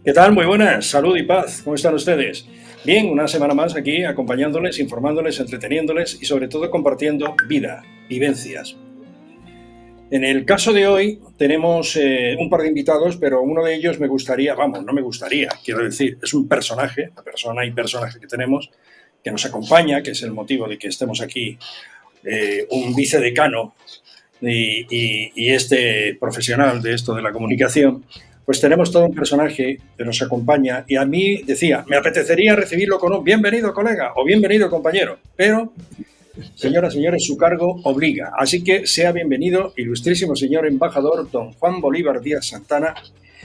¿Qué tal? Muy buenas, salud y paz. ¿Cómo están ustedes? Bien, una semana más aquí acompañándoles, informándoles, entreteniéndoles y sobre todo compartiendo vida, vivencias. En el caso de hoy tenemos un par de invitados, pero uno de ellos me gustaría, vamos, no me gustaría, quiero decir, es un personaje, la persona y personaje que tenemos, que nos acompaña, que es el motivo de que estemos aquí, un vicedecano y este profesional de esto de la comunicación. Pues tenemos todo un personaje que nos acompaña y a mí decía, me apetecería recibirlo con un bienvenido colega o bienvenido compañero, pero señoras y señores, su cargo obliga. Así que sea bienvenido, ilustrísimo señor embajador don Juan Bolívar Díaz Santana,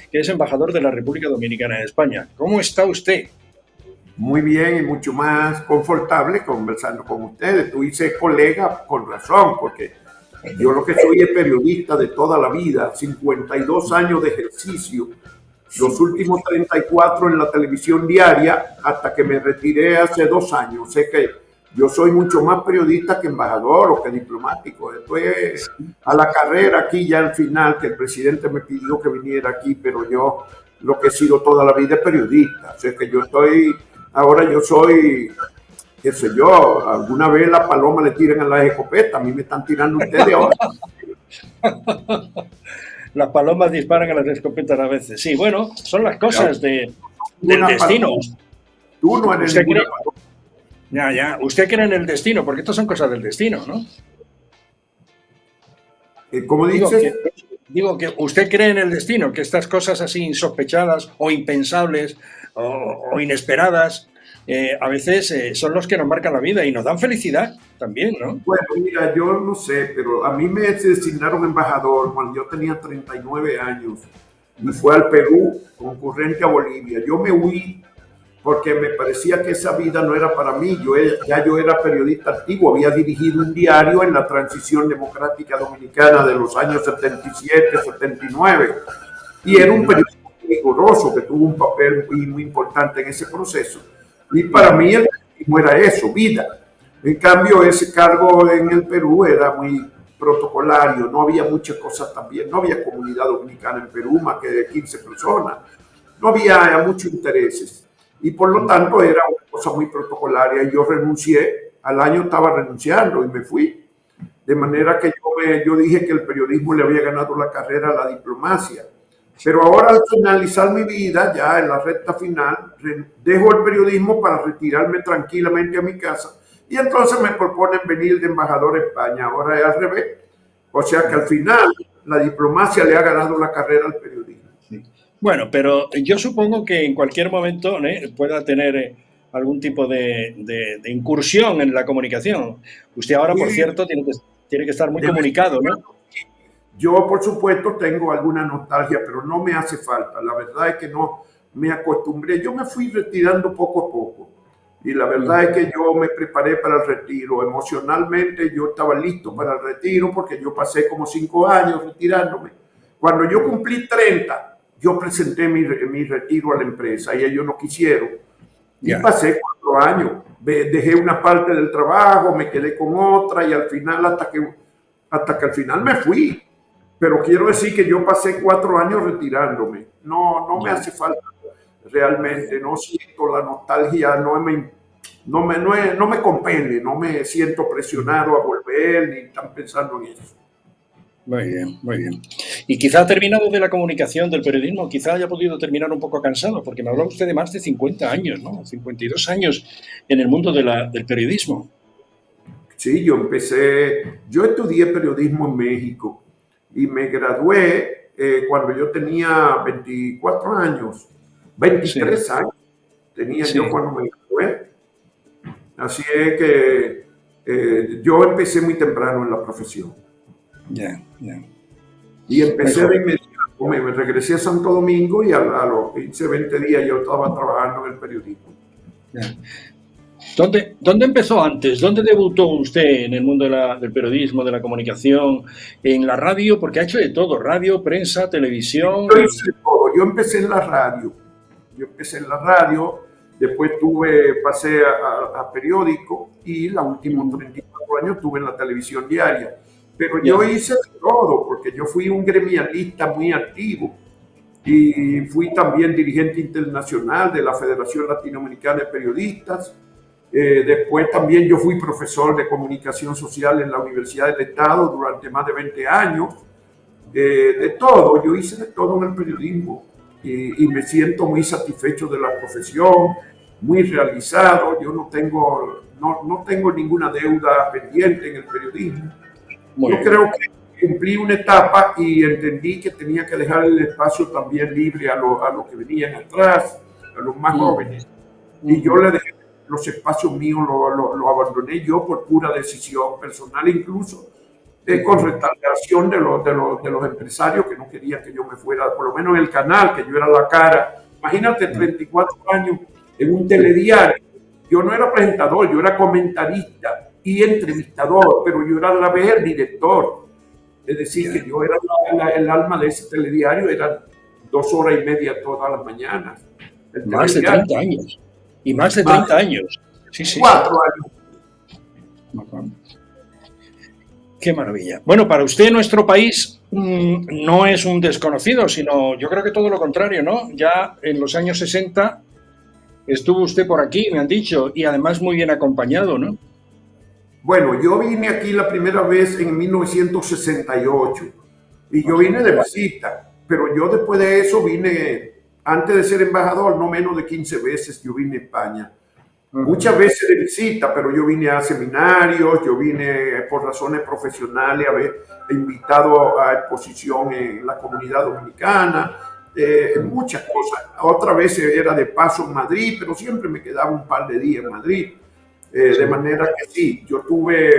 que es embajador de la República Dominicana en España. ¿Cómo está usted? Muy bien y mucho más confortable conversando con ustedes. Tú dices colega con razón, porque yo lo que soy es periodista de toda la vida, 52 años de ejercicio, los últimos 34 en la televisión diaria, hasta que me retiré hace 2 años. Sé que yo soy mucho más periodista que embajador o que diplomático. Después a la carrera aquí ya al final, que el presidente me pidió que viniera aquí, pero yo lo que he sido toda la vida es periodista. O sea que ahora yo soy, qué sé yo, alguna vez la paloma le tiran a las escopetas, a mí me están tirando ustedes ahora. Las palomas disparan a las escopetas a veces. Sí, bueno, son las cosas del destino. Tú no eres ninguna paloma. Ya. Usted cree en el destino, porque estas son cosas del destino, ¿no? ¿Cómo dices? Digo que usted cree en el destino, que estas cosas así insospechadas o impensables o inesperadas a veces son los que nos marcan la vida y nos dan felicidad también, ¿no? Bueno, mira, yo no sé, pero a mí me designaron embajador cuando yo tenía 39 años y fue al Perú concurrente a Bolivia. Yo me huí porque me parecía que esa vida no era para mí. Yo era periodista activo, había dirigido un diario en la transición democrática dominicana de los años 77, 79, y era un periodista riguroso que tuvo un papel muy importante en ese proceso. Y para mí el periodismo era eso, vida. En cambio, ese cargo en el Perú era muy protocolario, no había muchas cosas también, no había comunidad dominicana en Perú, más que de 15 personas, no había muchos intereses. Y por lo tanto era una cosa muy protocolaria y yo renuncié, al año estaba renunciando y me fui. De manera que yo dije que el periodismo le había ganado la carrera a la diplomacia. Pero ahora al finalizar mi vida, ya en la recta final, dejo el periodismo para retirarme tranquilamente a mi casa y entonces me proponen venir de embajador a España. Ahora es al revés. O sea que al final la diplomacia le ha ganado la carrera al periodismo. Bueno, pero yo supongo que en cualquier momento pueda tener algún tipo de incursión en la comunicación. Usted ahora, por cierto, tiene que estar muy comunicado, ¿no? Yo, por supuesto, tengo alguna nostalgia, pero no me hace falta. La verdad es que no me acostumbré. Yo me fui retirando poco a poco. Y la verdad es que yo me preparé para el retiro. Emocionalmente yo estaba listo para el retiro porque yo pasé como 5 años retirándome. Cuando yo cumplí 30, yo presenté mi retiro a la empresa y ellos no quisieron. Y pasé 4 años. Dejé una parte del trabajo, me quedé con otra y al final, hasta que al final me fui. Pero quiero decir que yo pasé 4 años retirándome. No me hace falta realmente, no siento la nostalgia, no me compele, no me siento presionado a volver ni tan pensando en eso. Muy bien, muy bien. Y quizá ha terminado de la comunicación, del periodismo, quizá haya podido terminar un poco cansado, porque me habló usted de más de 50 años, ¿no? 52 años en el mundo del periodismo. Sí, yo estudié periodismo en México y me gradué cuando yo tenía 24 años, 23 años tenía yo cuando me gradué. Así es que yo empecé muy temprano en la profesión. Y empecé de inmediato, me regresé a Santo Domingo y a los 15, 20 días yo estaba trabajando en el periodismo. ¿Dónde empezó antes? ¿Dónde debutó usted en el mundo del periodismo, de la comunicación? ¿En la radio? Porque ha hecho de todo, radio, prensa, televisión. Yo hice todo. Yo empecé en la radio. Después pasé a periódico y los últimos 34 años estuve en la televisión diaria. Pero yo hice todo porque yo fui un gremialista muy activo. y fui también dirigente internacional de la Federación Latinoamericana de Periodistas. Después también yo fui profesor de comunicación social en la Universidad del Estado durante más de 20 años. De todo, yo hice de todo en el periodismo y me siento muy satisfecho de la profesión, muy realizado. Yo no tengo ninguna deuda pendiente en el periodismo. Yo creo que cumplí una etapa y entendí que tenía que dejar el espacio también libre a los que venían atrás, a los más jóvenes. Y yo le dejé los espacios míos, lo abandoné yo por pura decisión personal, incluso con retaliación de los empresarios que no querían que yo me fuera, por lo menos en el canal, que yo era la cara. Imagínate, 34 años en un telediario. Yo no era presentador, yo era comentarista y entrevistador, pero yo era a la vez el director. Es decir, que yo era el alma de ese telediario, eran 2 horas y media todas las mañanas. Más de 30 años. Y más de 30 años. Sí. 4 años. Qué maravilla. Bueno, para usted nuestro país no es un desconocido, sino yo creo que todo lo contrario, ¿no? Ya en los años 60 estuvo usted por aquí, me han dicho, y además muy bien acompañado, ¿no? Bueno, yo vine aquí la primera vez en 1968 y yo vine de visita, pero yo después de eso vine, antes de ser embajador, no menos de 15 veces yo vine a España. Muchas veces de visita, pero yo vine a seminarios, yo vine por razones profesionales, haber invitado a exposición en la comunidad dominicana, muchas cosas. Otra vez era de paso en Madrid, pero siempre me quedaba un par de días en Madrid. De manera que sí, yo tuve...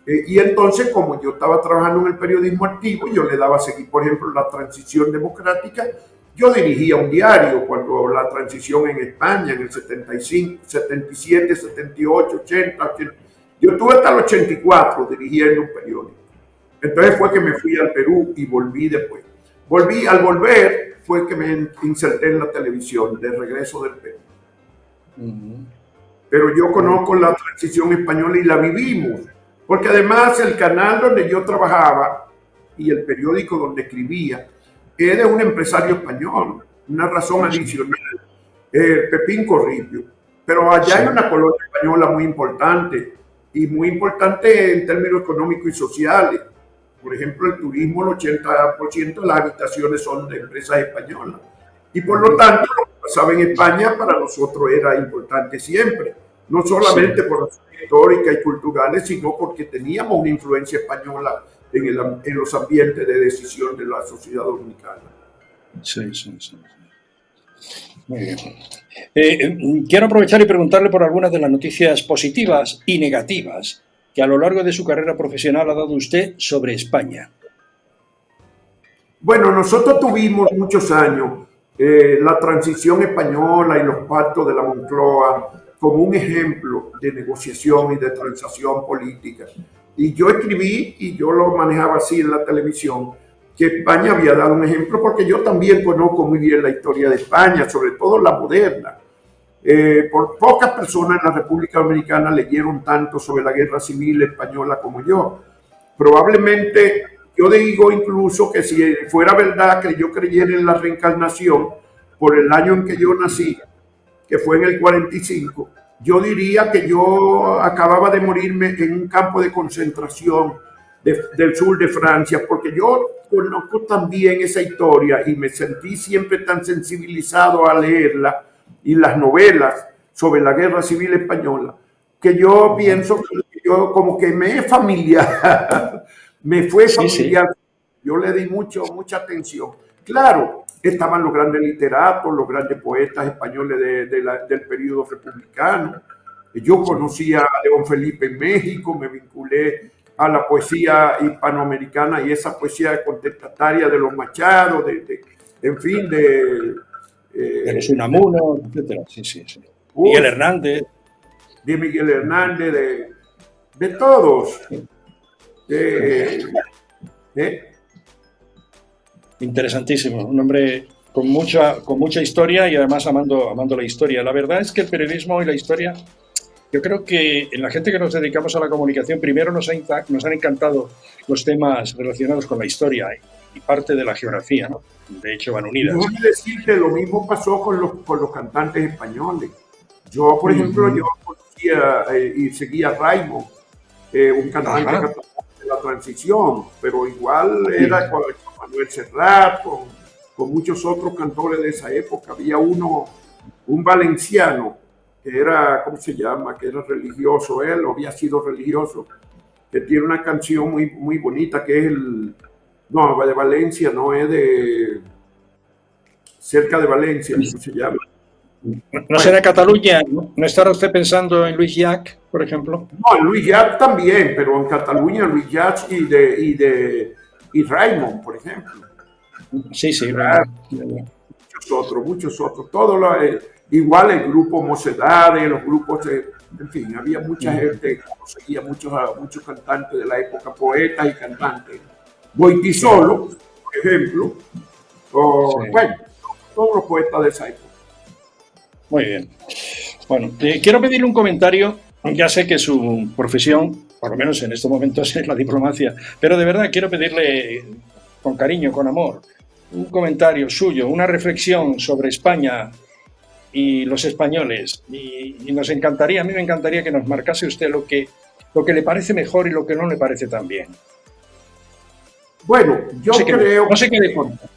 y entonces, como yo estaba trabajando en el periodismo activo, yo le daba seguir, por ejemplo, la transición democrática. Yo dirigía un diario cuando la transición en España, en el 75, 77, 78, 80. Yo estuve hasta el 84 dirigiendo un periódico. Entonces fue que me fui al Perú y volví después. Al volver fue que me inserté en la televisión, de regreso del Perú. Pero yo conozco la transición española y la vivimos. Porque además el canal donde yo trabajaba y el periódico donde escribía, es de un empresario español, una razón adicional, Pepín Corripio. Pero allá hay una colonia española muy importante, y muy importante en términos económicos y sociales. Por ejemplo, el turismo, el 80% de las habitaciones son de empresas españolas. Y por lo tanto, lo que pasaba en España para nosotros era importante siempre. No solamente por razones históricas y culturales, sino porque teníamos una influencia española en los ambientes de decisión de la sociedad dominicana. Sí. Muy bien. Quiero aprovechar y preguntarle por algunas de las noticias positivas y negativas que a lo largo de su carrera profesional ha dado usted sobre España. Bueno, nosotros tuvimos muchos años la transición española y los pactos de la Moncloa como un ejemplo de negociación y de transacción política. Y yo escribí, y yo lo manejaba así en la televisión, que España había dado un ejemplo, porque yo también conozco muy bien la historia de España, sobre todo la moderna. Por pocas personas en la República Dominicana leyeron tanto sobre la Guerra Civil Española como yo. Probablemente, yo digo incluso que si fuera verdad que yo creyera en la reencarnación por el año en que yo nací, que fue en el 45, yo diría que yo acababa de morirme en un campo de concentración del sur de Francia, porque yo conozco también esa historia y me sentí siempre tan sensibilizado a leerla y las novelas sobre la Guerra Civil Española, que yo pienso que yo como que me es familiar, me fue familiar. Sí. Yo le di mucha atención. Claro, estaban los grandes literatos, los grandes poetas españoles del periodo republicano. Yo conocía a León Felipe en México, me vinculé a la poesía hispanoamericana y esa poesía contestataria de los Machado, en fin, de los Unamuno, etcétera. Sí. Miguel Hernández. De Miguel Hernández, de todos. Interesantísimo, un hombre con mucha historia y además amando la historia. La verdad es que el periodismo y la historia, yo creo que en la gente que nos dedicamos a la comunicación, primero nos han encantado los temas relacionados con la historia y parte de la geografía, ¿no? De hecho, van unidas. Déjame decirte, lo mismo pasó con los cantantes españoles. Yo, por ejemplo, yo conocía y seguía a Raimon, un cantante catalán de la transición, pero igual era con Manuel Serrat, con muchos otros cantores de esa época. Había un valenciano, que era, ¿cómo se llama? Que era religioso, él había sido religioso, que tiene una canción muy, muy bonita, que es no, de Valencia, no es de cerca de Valencia, ¿cómo se llama? ¿No será Cataluña? ¿No estará usted pensando en Luis Llach, por ejemplo? No, en Luis Llach también, pero en Cataluña Luis Llach y Raimon, por ejemplo. Sí, claro. Muchos otros. Igual el grupo Mocedades, los grupos, en fin, había mucha gente que conseguía muchos cantantes de la época, poetas y cantantes. Goytisolo, por ejemplo, bueno, todos los poetas de esa época. Muy bien. Bueno, quiero pedirle un comentario. Ya sé que su profesión, por lo menos en estos momentos, es la diplomacia, pero de verdad quiero pedirle con cariño, con amor, un comentario suyo, una reflexión sobre España y los españoles. Y nos encantaría, a mí me encantaría que nos marcase usted lo que le parece mejor y lo que no le parece tan bien. Bueno, yo creo... No sé qué le cuenta.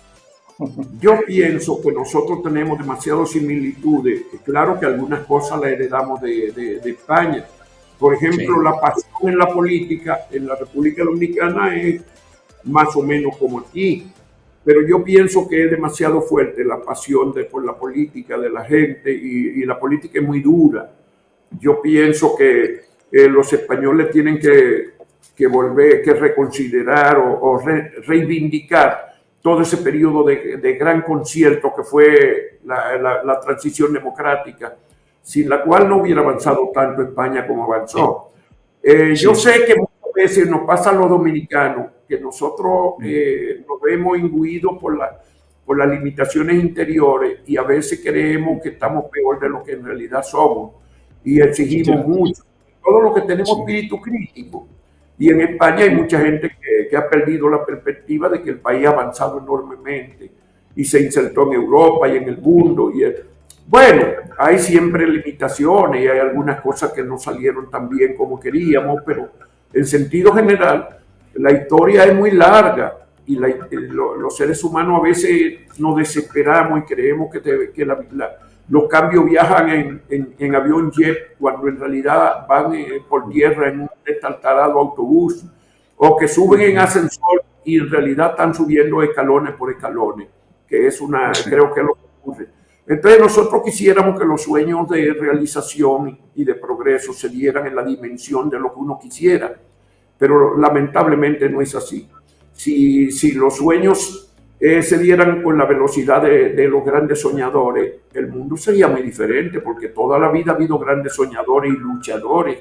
Yo pienso que nosotros tenemos demasiadas similitudes. Claro que algunas cosas las heredamos de España. Por ejemplo, la pasión en la política en la República Dominicana es más o menos como aquí. Pero yo pienso que es demasiado fuerte la pasión por la política de la gente y la política es muy dura. Yo pienso que los españoles tienen que volver, que reconsiderar o reivindicar todo ese periodo de gran concierto que fue la transición democrática, sin la cual no hubiera avanzado tanto España como avanzó. Yo sé que muchas veces nos pasa a los dominicanos que nosotros nos vemos imbuidos por las limitaciones interiores y a veces creemos que estamos peor de lo que en realidad somos y exigimos mucho. Todo lo que tenemos espíritu crítico. Y en España hay mucha gente que ha perdido la perspectiva de que el país ha avanzado enormemente y se insertó en Europa y en el mundo. Bueno, hay siempre limitaciones y hay algunas cosas que no salieron tan bien como queríamos, pero en sentido general la historia es muy larga y los seres humanos a veces nos desesperamos y creemos que los cambios viajan en avión jet cuando en realidad van por tierra en un destartalado autobús o que suben en ascensor y en realidad están subiendo escalones por escalones, que es creo que es lo que ocurre. Entonces nosotros quisiéramos que los sueños de realización y de progreso se dieran en la dimensión de lo que uno quisiera, pero lamentablemente no es así. Si los sueños se dieran con la velocidad de los grandes soñadores, el mundo sería muy diferente, porque toda la vida ha habido grandes soñadores y luchadores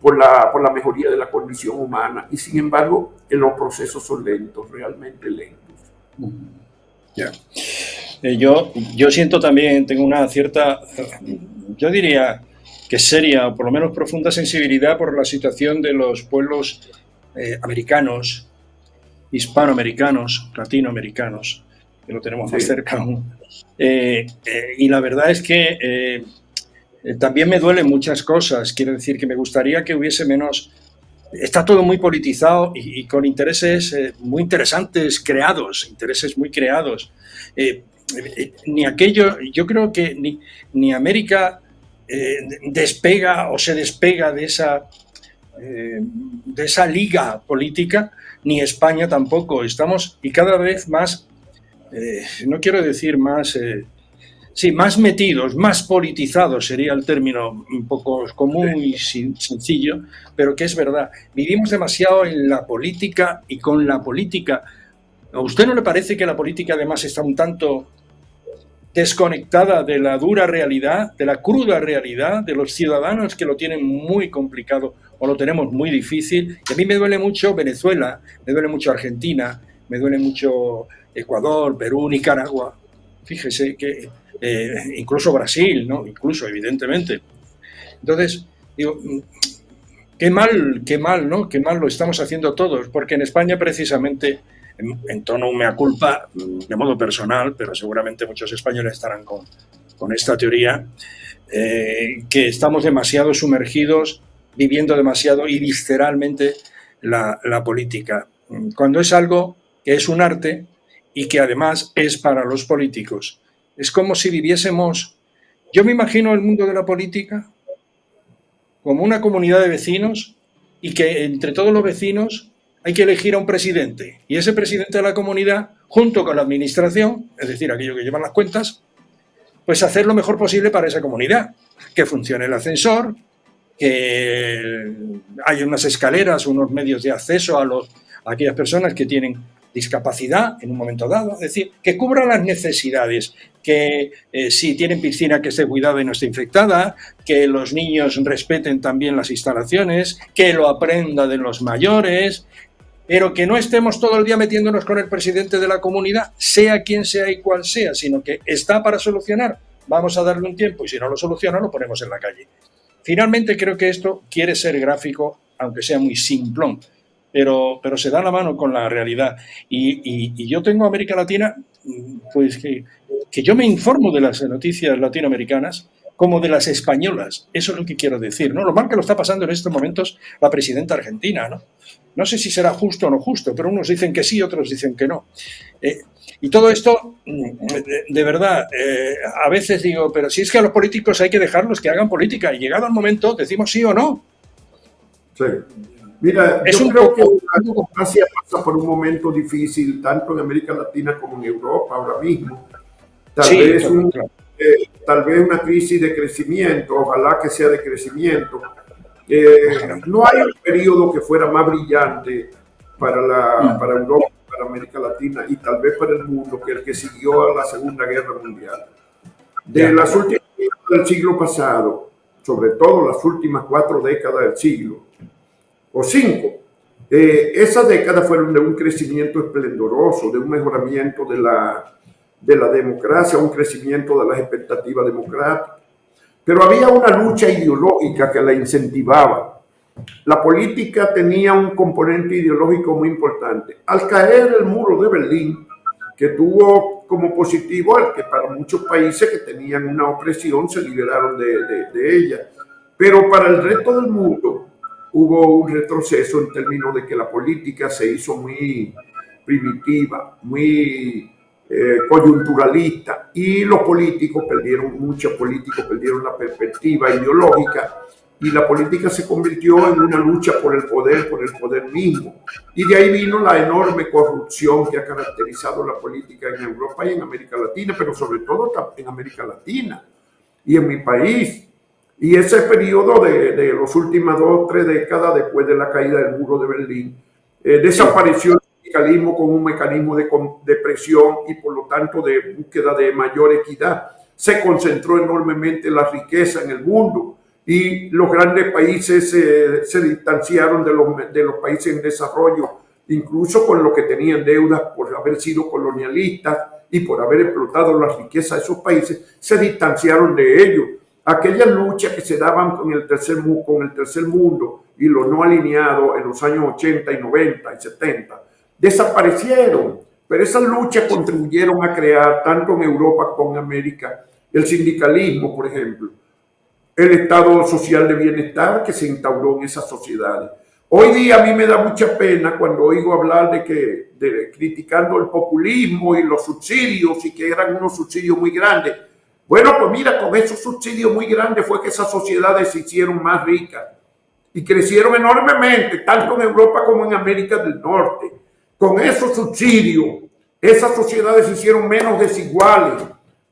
por la mejoría de la condición humana, y sin embargo, los procesos son lentos, realmente lentos. Ya. Yo siento también, tengo una cierta, yo diría que seria, o por lo menos profunda sensibilidad por la situación de los pueblos americanos, hispanoamericanos, latinoamericanos, que lo tenemos más cerca aún. Y la verdad es que también me duelen muchas cosas. Quiero decir que me gustaría que hubiese menos... Está todo muy politizado y con intereses muy interesantes creados, intereses muy creados. Ni aquello, yo creo que ni América despega o se despega de esa liga política, ni España tampoco. Estamos y cada vez más, no quiero decir más, más metidos, más politizados sería el término un poco común y sencillo, pero que es verdad. Vivimos demasiado en la política y con la política. ¿A usted no le parece que la política además está un tanto desconectada de la dura realidad, de la cruda realidad, de los ciudadanos que lo tienen muy complicado o lo tenemos muy difícil? Y a mí me duele mucho Venezuela, me duele mucho Argentina, me duele mucho Ecuador, Perú, Nicaragua. Fíjese que incluso Brasil, ¿no? Incluso, evidentemente. Entonces, digo, qué mal, ¿no? Qué mal lo estamos haciendo todos, porque en España precisamente en tono mea culpa, de modo personal, pero seguramente muchos españoles estarán con esta teoría, que estamos demasiado sumergidos, viviendo demasiado y visceralmente la política, cuando es algo que es un arte y que además es para los políticos. Es como si viviésemos, yo me imagino el mundo de la política como una comunidad de vecinos y que entre todos los vecinos hay que elegir a un presidente y ese presidente de la comunidad, junto con la administración, es decir, aquello que llevan las cuentas, pues hacer lo mejor posible para esa comunidad, que funcione el ascensor, que haya unas escaleras, unos medios de acceso a aquellas personas que tienen discapacidad en un momento dado, es decir, que cubra las necesidades, que si tienen piscina que esté cuidada y no esté infectada, que los niños respeten también las instalaciones, que lo aprenda de los mayores, pero que no estemos todo el día metiéndonos con el presidente de la comunidad, sea quien sea y cual sea, sino que está para solucionar, vamos a darle un tiempo y si no lo soluciona lo ponemos en la calle. Finalmente creo que esto quiere ser gráfico, aunque sea muy simplón, pero se da la mano con la realidad. Y yo tengo América Latina, pues que yo me informo de las noticias latinoamericanas como de las españolas. Eso es lo que quiero decir, ¿no? Lo mal que lo está pasando en estos momentos la presidenta argentina, ¿no? No sé si será justo o no justo, pero unos dicen que sí, otros dicen que no. Y todo esto, de verdad, a veces digo, pero si es que a los políticos hay que dejarlos que hagan política y llegado el momento decimos sí o no. Sí. Mira, yo creo que la democracia pasa por un momento difícil, tanto en América Latina como en Europa ahora mismo. Tal vez una crisis de crecimiento, ojalá que sea de crecimiento. No hay un periodo que fuera más brillante para Europa, para América Latina y tal vez para el mundo que el que siguió a la Segunda Guerra Mundial. De las últimas décadas del siglo pasado, sobre todo las últimas 4 décadas del siglo, o 5, esas décadas fueron de un crecimiento esplendoroso, de un mejoramiento de la democracia, un crecimiento de las expectativas democráticas. Pero había una lucha ideológica que la incentivaba. La política tenía un componente ideológico muy importante. Al caer el muro de Berlín, que tuvo como positivo el que para muchos países que tenían una opresión se liberaron de ella. Pero para el resto del mundo hubo un retroceso en términos de que la política se hizo muy primitiva, muy coyunturalista, y los políticos perdieron la perspectiva ideológica y la política se convirtió en una lucha por el poder mismo. Y de ahí vino la enorme corrupción que ha caracterizado la política en Europa y en América Latina, pero sobre todo en América Latina y en mi país. Y ese periodo de las últimas 2 o 3 décadas después de la caída del muro de Berlín, desapareció el sindicalismo como un mecanismo de presión y por lo tanto de búsqueda de mayor equidad. Se concentró enormemente la riqueza en el mundo y los grandes países se distanciaron de los países en desarrollo, incluso con los que tenían deudas por haber sido colonialistas y por haber explotado la riqueza de esos países, se distanciaron de ellos. Aquellas luchas que se daban con el tercer mundo y los no alineados en los años 80 y 90 y 70 desaparecieron, pero esas luchas contribuyeron a crear, tanto en Europa como en América, el sindicalismo, por ejemplo, el estado social de bienestar que se instauró en esas sociedades. Hoy día a mí me da mucha pena cuando oigo hablar criticando el populismo y los subsidios y que eran unos subsidios muy grandes. Bueno, pues mira, con esos subsidios muy grandes fue que esas sociedades se hicieron más ricas y crecieron enormemente, tanto en Europa como en América del Norte. Con esos subsidios, esas sociedades se hicieron menos desiguales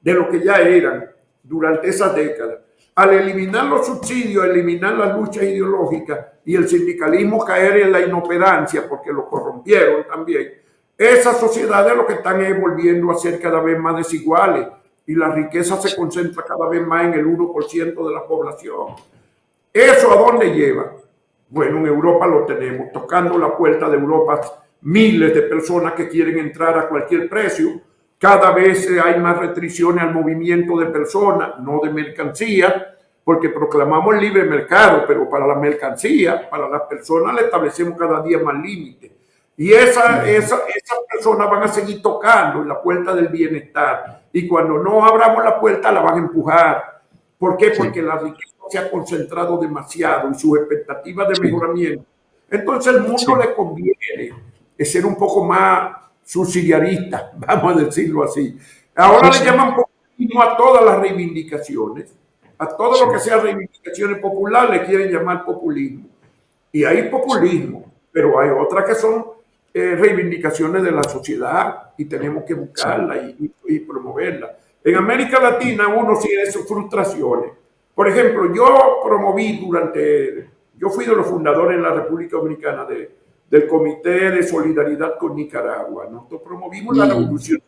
de lo que ya eran durante esas décadas. Al eliminar los subsidios, eliminar las luchas ideológicas y el sindicalismo caer en la inoperancia, porque lo corrompieron también, esas sociedades lo que están es volviendo a ser cada vez más desiguales y la riqueza se concentra cada vez más en el 1% de la población. ¿Eso a dónde lleva? Bueno, en Europa lo tenemos, tocando la puerta de Europa, miles de personas que quieren entrar a cualquier precio. Cada vez hay más restricciones al movimiento de personas, no de mercancía, porque proclamamos el libre mercado, pero para la mercancía, para las personas le establecemos cada día más límites. Y esas personas van a seguir tocando en la puerta del bienestar. Y cuando no abramos la puerta, la van a empujar. ¿Por qué? Sí. Porque la riqueza se ha concentrado demasiado en sus expectativas de mejoramiento. Entonces, al mundo le conviene ser un poco más subsidiarista, vamos a decirlo así. Ahora le llaman populismo a todas las reivindicaciones. A todo lo que sea reivindicaciones populares le quieren llamar populismo. Y hay populismo, pero hay otras que son reivindicaciones de la sociedad y tenemos que buscarla y promoverla. En América Latina uno tiene sus frustraciones. Por ejemplo, yo fui de los fundadores en la República Dominicana del Comité de Solidaridad con Nicaragua. Nosotros promovimos la revolución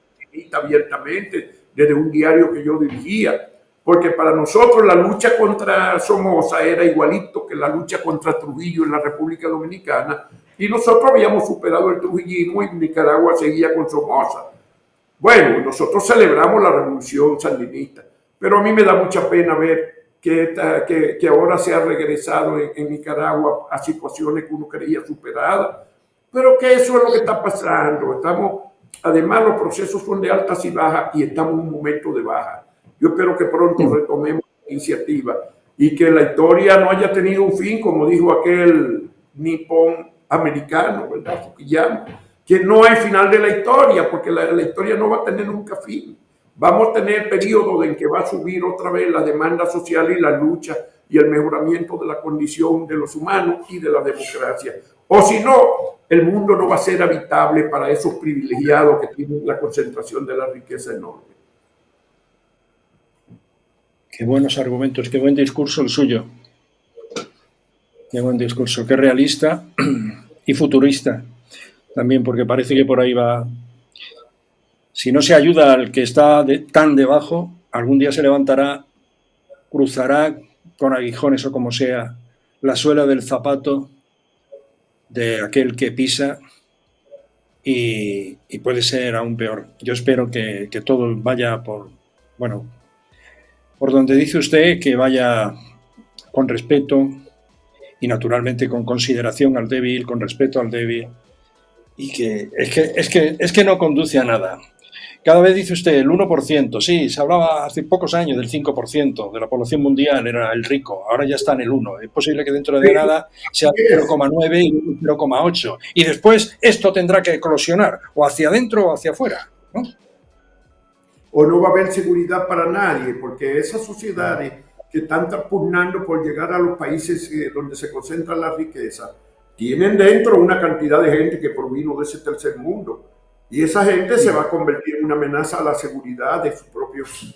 abiertamente desde un diario que yo dirigía, porque para nosotros la lucha contra Somoza era igualito que la lucha contra Trujillo en la República Dominicana, y nosotros habíamos superado el trujillismo y Nicaragua seguía con Somoza. Bueno, nosotros celebramos la revolución sandinista, pero a mí me da mucha pena ver que ahora se ha regresado en Nicaragua a situaciones que uno creía superadas, pero que eso es lo que está pasando. Además, los procesos son de altas y bajas y estamos en un momento de baja. Yo espero que pronto retomemos la iniciativa y que la historia no haya tenido un fin, como dijo aquel nipón americano, ¿verdad? Fukuyama, que no hay final de la historia, porque la historia no va a tener nunca fin. Vamos a tener periodos en que va a subir otra vez la demanda social y la lucha y el mejoramiento de la condición de los humanos y de la democracia. O si no, el mundo no va a ser habitable para esos privilegiados que tienen la concentración de la riqueza enorme. Qué buenos argumentos, qué buen discurso el suyo. Qué buen discurso, qué realista y futurista también, porque parece que por ahí va. Si no se ayuda al que está tan debajo, algún día se levantará, cruzará con aguijones o como sea la suela del zapato de aquel que pisa y puede ser aún peor. Yo espero que todo vaya por donde dice usted, que vaya con respeto y naturalmente con consideración al débil, con respeto al débil, y que es que no conduce a nada. Cada vez dice usted el 1%, sí, se hablaba hace pocos años del 5% de la población mundial, era el rico, ahora ya está en el 1%. Es posible que dentro de nada sea 0,9 y 0,8. Y después esto tendrá que eclosionar, o hacia adentro o hacia afuera, ¿no? O no va a haber seguridad para nadie, porque esas sociedades que están pugnando por llegar a los países donde se concentra la riqueza, tienen dentro una cantidad de gente que provino de ese tercer mundo. Y esa gente se va a convertir en una amenaza a la seguridad de los propios,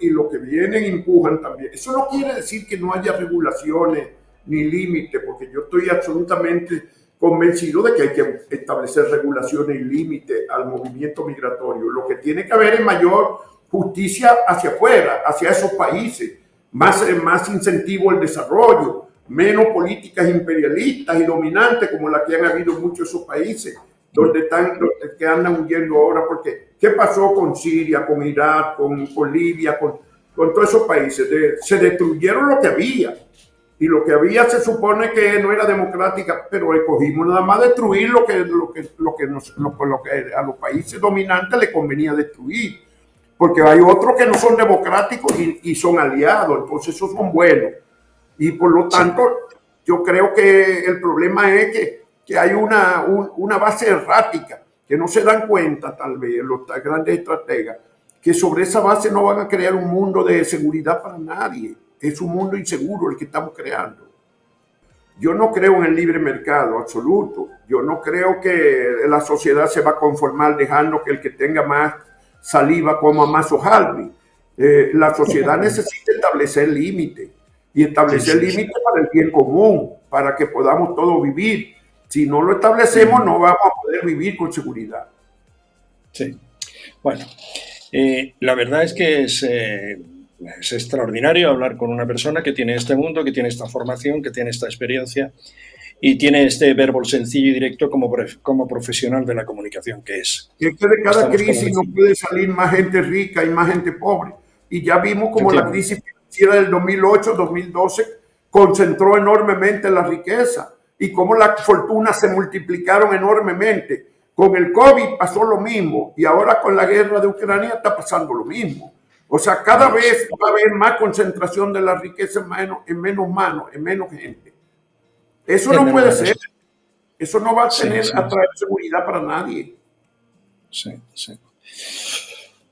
y lo que vienen empujan también. Eso no quiere decir que no haya regulaciones ni límites, porque yo estoy absolutamente convencido de que hay que establecer regulaciones y límites al movimiento migratorio. Lo que tiene que haber es mayor justicia hacia afuera, hacia esos países, más incentivo al desarrollo, menos políticas imperialistas y dominantes como las que han habido en muchos de esos países que andan huyendo ahora. Porque ¿qué pasó con Siria, con Irak, con Libia, con todos esos países? Se destruyeron lo que había. Y lo que había se supone que no era democrática, pero escogimos nada más destruir lo que a los países dominantes les convenía destruir. Porque hay otros que no son democráticos y son aliados, entonces esos son buenos. Y por lo tanto, yo creo que el problema es que hay una base errática, que no se dan cuenta tal vez los grandes estrategas, que sobre esa base no van a crear un mundo de seguridad para nadie. Es un mundo inseguro el que estamos creando. Yo no creo en el libre mercado absoluto. Yo no creo que la sociedad se va a conformar dejando que el que tenga más saliva coma más hojaldre. La sociedad necesita establecer límites y establecer límites para el bien común, para que podamos todos vivir. Si no lo establecemos, no vamos a poder vivir con seguridad. Sí. Bueno, la verdad es que es extraordinario hablar con una persona que tiene este mundo, que tiene esta formación, que tiene esta experiencia y tiene este verbo sencillo y directo como profesional de la comunicación que es. Y es que de cada crisis no puede salir más gente rica y más gente pobre. Y ya vimos como la crisis financiera del 2008-2012 concentró enormemente la riqueza. y cómo las fortunas se multiplicaron enormemente. Con el COVID pasó lo mismo y ahora con la guerra de Ucrania está pasando lo mismo. O sea, cada vez va a haber más concentración de la riqueza en menos manos, en menos gente. Eso no puede ser. Eso no va a traer seguridad para nadie. Sí, sí.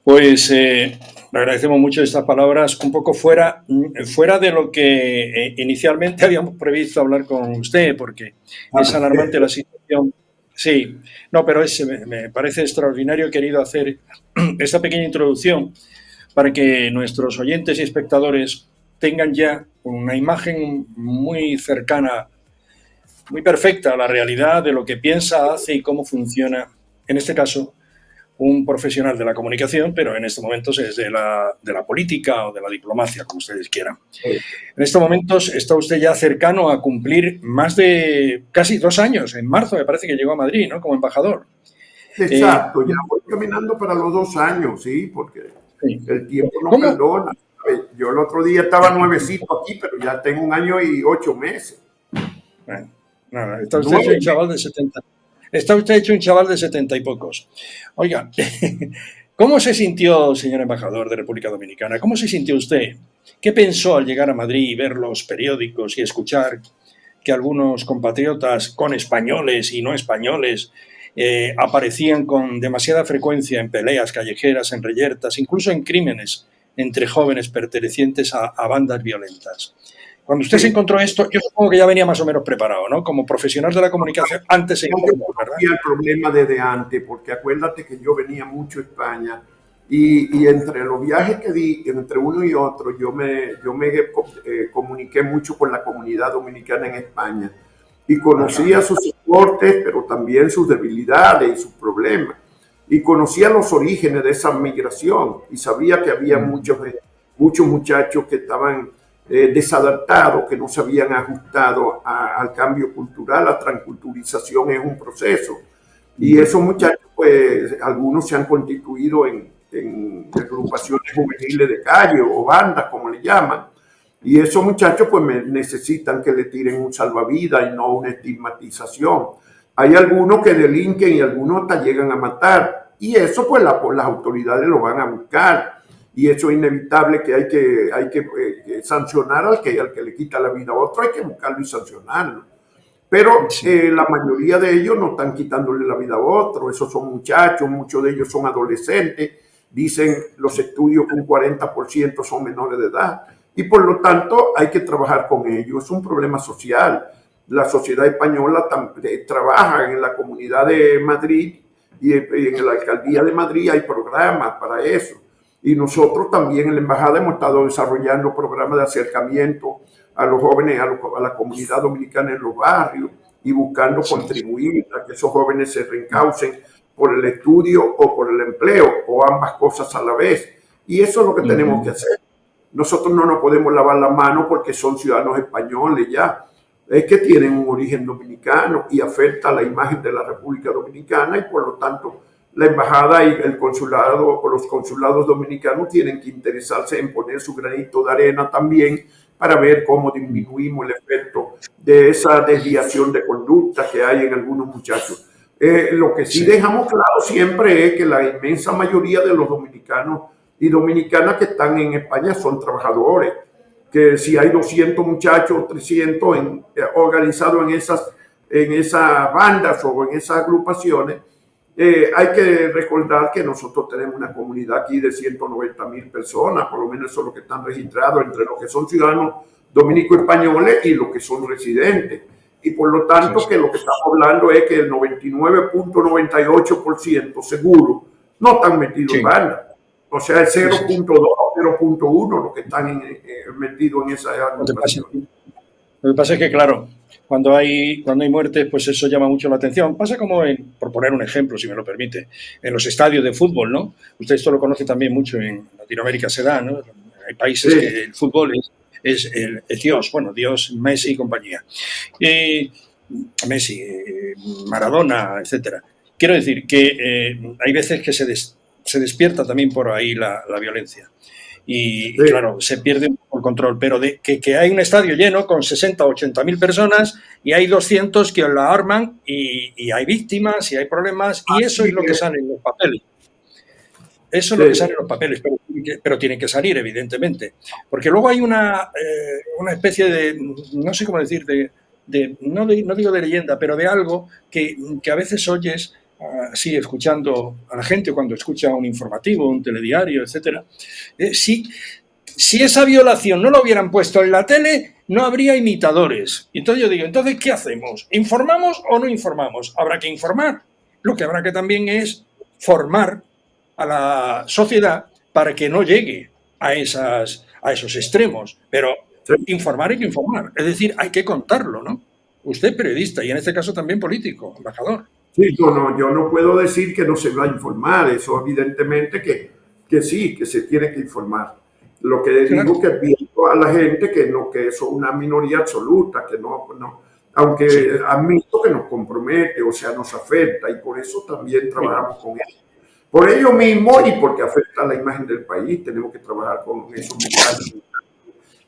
Pues le agradecemos mucho estas palabras, un poco fuera de lo que inicialmente habíamos previsto hablar con usted, porque es alarmante la situación. Sí, no, pero me parece extraordinario. He querido hacer esta pequeña introducción para que nuestros oyentes y espectadores tengan ya una imagen muy cercana, muy perfecta a la realidad de lo que piensa, hace y cómo funciona, en este caso, un profesional de la comunicación, pero en estos momentos es de la política o de la diplomacia, como ustedes quieran. En estos momentos está usted ya cercano a cumplir más de casi 2 años. En marzo me parece que llegó a Madrid, ¿no? Como embajador. Exacto, ya voy caminando para los 2 años, sí, porque el tiempo no perdona. Yo el otro día estaba nuevecito aquí, pero ya tengo 1 año y 8 meses. Bueno, nada, está usted hecho un chaval de 70. Está usted hecho un chaval de 70 y pocos. Oiga, ¿cómo se sintió, señor embajador de República Dominicana? ¿Cómo se sintió usted? ¿Qué pensó al llegar a Madrid y ver los periódicos y escuchar que algunos compatriotas con españoles y no españoles aparecían con demasiada frecuencia en peleas callejeras, en reyertas, incluso en crímenes entre jóvenes pertenecientes a bandas violentas? Cuando usted se encontró esto, yo supongo que ya venía más o menos preparado, ¿no? Como profesional de la comunicación, antes se informó, ¿verdad? Y el problema desde antes, porque acuérdate que yo venía mucho a España y entre los viajes que di, entre uno y otro, yo me comuniqué mucho con la comunidad dominicana en España y conocía sus soportes, pero también sus debilidades y sus problemas. Y conocía los orígenes de esa migración y sabía que había muchos muchachos que estaban desadaptados, que no se habían ajustado al cambio cultural. La transculturización es un proceso. Y esos muchachos, pues, algunos se han constituido en agrupaciones juveniles de calle o bandas, como le llaman. Y esos muchachos, pues, necesitan que le tiren un salvavidas y no una estigmatización. Hay algunos que delinquen y algunos hasta llegan a matar. Y eso, pues, las autoridades lo van a buscar. Y eso es inevitable, que hay que sancionar al que le quita la vida a otro, hay que buscarlo y sancionarlo. Pero la mayoría de ellos no están quitándole la vida a otro, esos son muchachos, muchos de ellos son adolescentes, dicen los estudios que un 40% son menores de edad, y por lo tanto hay que trabajar con ellos, es un problema social. La sociedad española trabaja en la Comunidad de Madrid y en la Alcaldía de Madrid hay programas para eso. Y nosotros también en la embajada hemos estado desarrollando programas de acercamiento a los jóvenes, a la comunidad dominicana en los barrios y buscando contribuir a que esos jóvenes se reencaucen por el estudio o por el empleo o ambas cosas a la vez. Y eso es lo que tenemos que hacer. Nosotros no nos podemos lavar las manos porque son ciudadanos españoles ya. Es que tienen un origen dominicano y afecta a la imagen de la República Dominicana y por lo tanto la embajada y el consulado o los consulados dominicanos tienen que interesarse en poner su granito de arena también para ver cómo disminuimos el efecto de esa desviación de conducta que hay en algunos muchachos. Lo que sí dejamos claro siempre es que la inmensa mayoría de los dominicanos y dominicanas que están en España son trabajadores, que si hay 200 muchachos, 300 organizados en esas bandas o en esas agrupaciones, hay que recordar que nosotros tenemos una comunidad aquí de 190,000 personas, por lo menos eso es lo que están registrados entre los que son ciudadanos dominico-españoles y los que son residentes. Y por lo tanto que lo que estamos hablando es que el 99.98% seguro no están metidos en banda. O sea, el 0.2 o 0.1 los que están metidos en esa agrupación. Lo que pasa es que, claro, cuando hay muertes, pues eso llama mucho la atención. Pasa como, por poner un ejemplo, si me lo permite, en los estadios de fútbol, ¿no? Usted esto lo conoce también mucho, en Latinoamérica se da, ¿no? Hay países que el fútbol es el Dios, bueno, Dios, Messi y compañía. Messi, Maradona, etcétera. Quiero decir que hay veces que se despierta también por ahí la violencia. y Sí. claro, se pierde un poco el control, pero de que hay un estadio lleno con 60 o 80.000 personas y hay 200 que la arman y hay víctimas y hay problemas y eso es lo que sale en los papeles. Eso es lo que sale en los papeles, pero tiene que salir, evidentemente. Porque luego hay una especie de, no sé cómo decir, no digo de leyenda, pero de algo que a veces oyes así escuchando a la gente cuando escucha un informativo, un telediario, etcétera. Si esa violación no la hubieran puesto en la tele, no habría imitadores. Y entonces yo digo, ¿entonces qué hacemos? ¿Informamos o no informamos? Habrá que informar. Lo que habrá que también es formar a la sociedad para que no llegue a esos extremos. Pero informar hay que informar. Es decir, hay que contarlo, ¿no? Usted es periodista y en este caso también político, embajador. Sí, yo no puedo decir que no se va a informar. Eso evidentemente que sí, que se tiene que informar. Lo que digo que pido a la gente que eso es una minoría absoluta, que no aunque sí, admito que nos compromete, o sea, nos afecta y por eso también trabajamos con ellos. Por ello mismo y porque afecta a la imagen del país, tenemos que trabajar con esos muchachos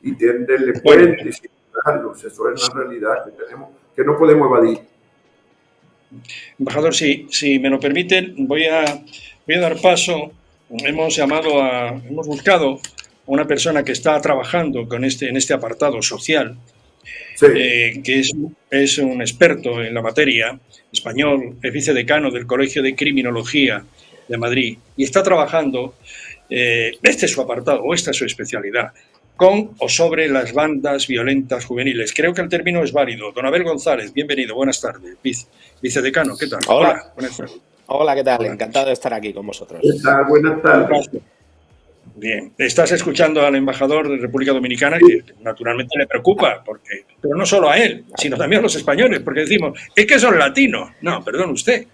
y tenderle puentes y ayudarlos. Eso es una realidad que tenemos, que no podemos evadir. Embajador, si me lo permiten, voy a dar paso. Hemos buscado a una persona que está trabajando en este apartado social, sí, que es un experto en la materia, español, es vicedecano del Colegio de Criminología de Madrid y está trabajando, este es su apartado o esta es su especialidad, con o sobre las bandas violentas juveniles. Creo que el término es válido. Don Abel González, bienvenido, buenas tardes. Vicedecano, ¿qué tal? Hola, buenas tardes. Hola, ¿qué tal? Hola. Encantado de estar aquí con vosotros. ¿Qué tal? Buenas tardes. Bien, estás escuchando al embajador de República Dominicana, que naturalmente le preocupa, pero no solo a él, sino también a los españoles, porque decimos, es que son latinos. No, perdón usted,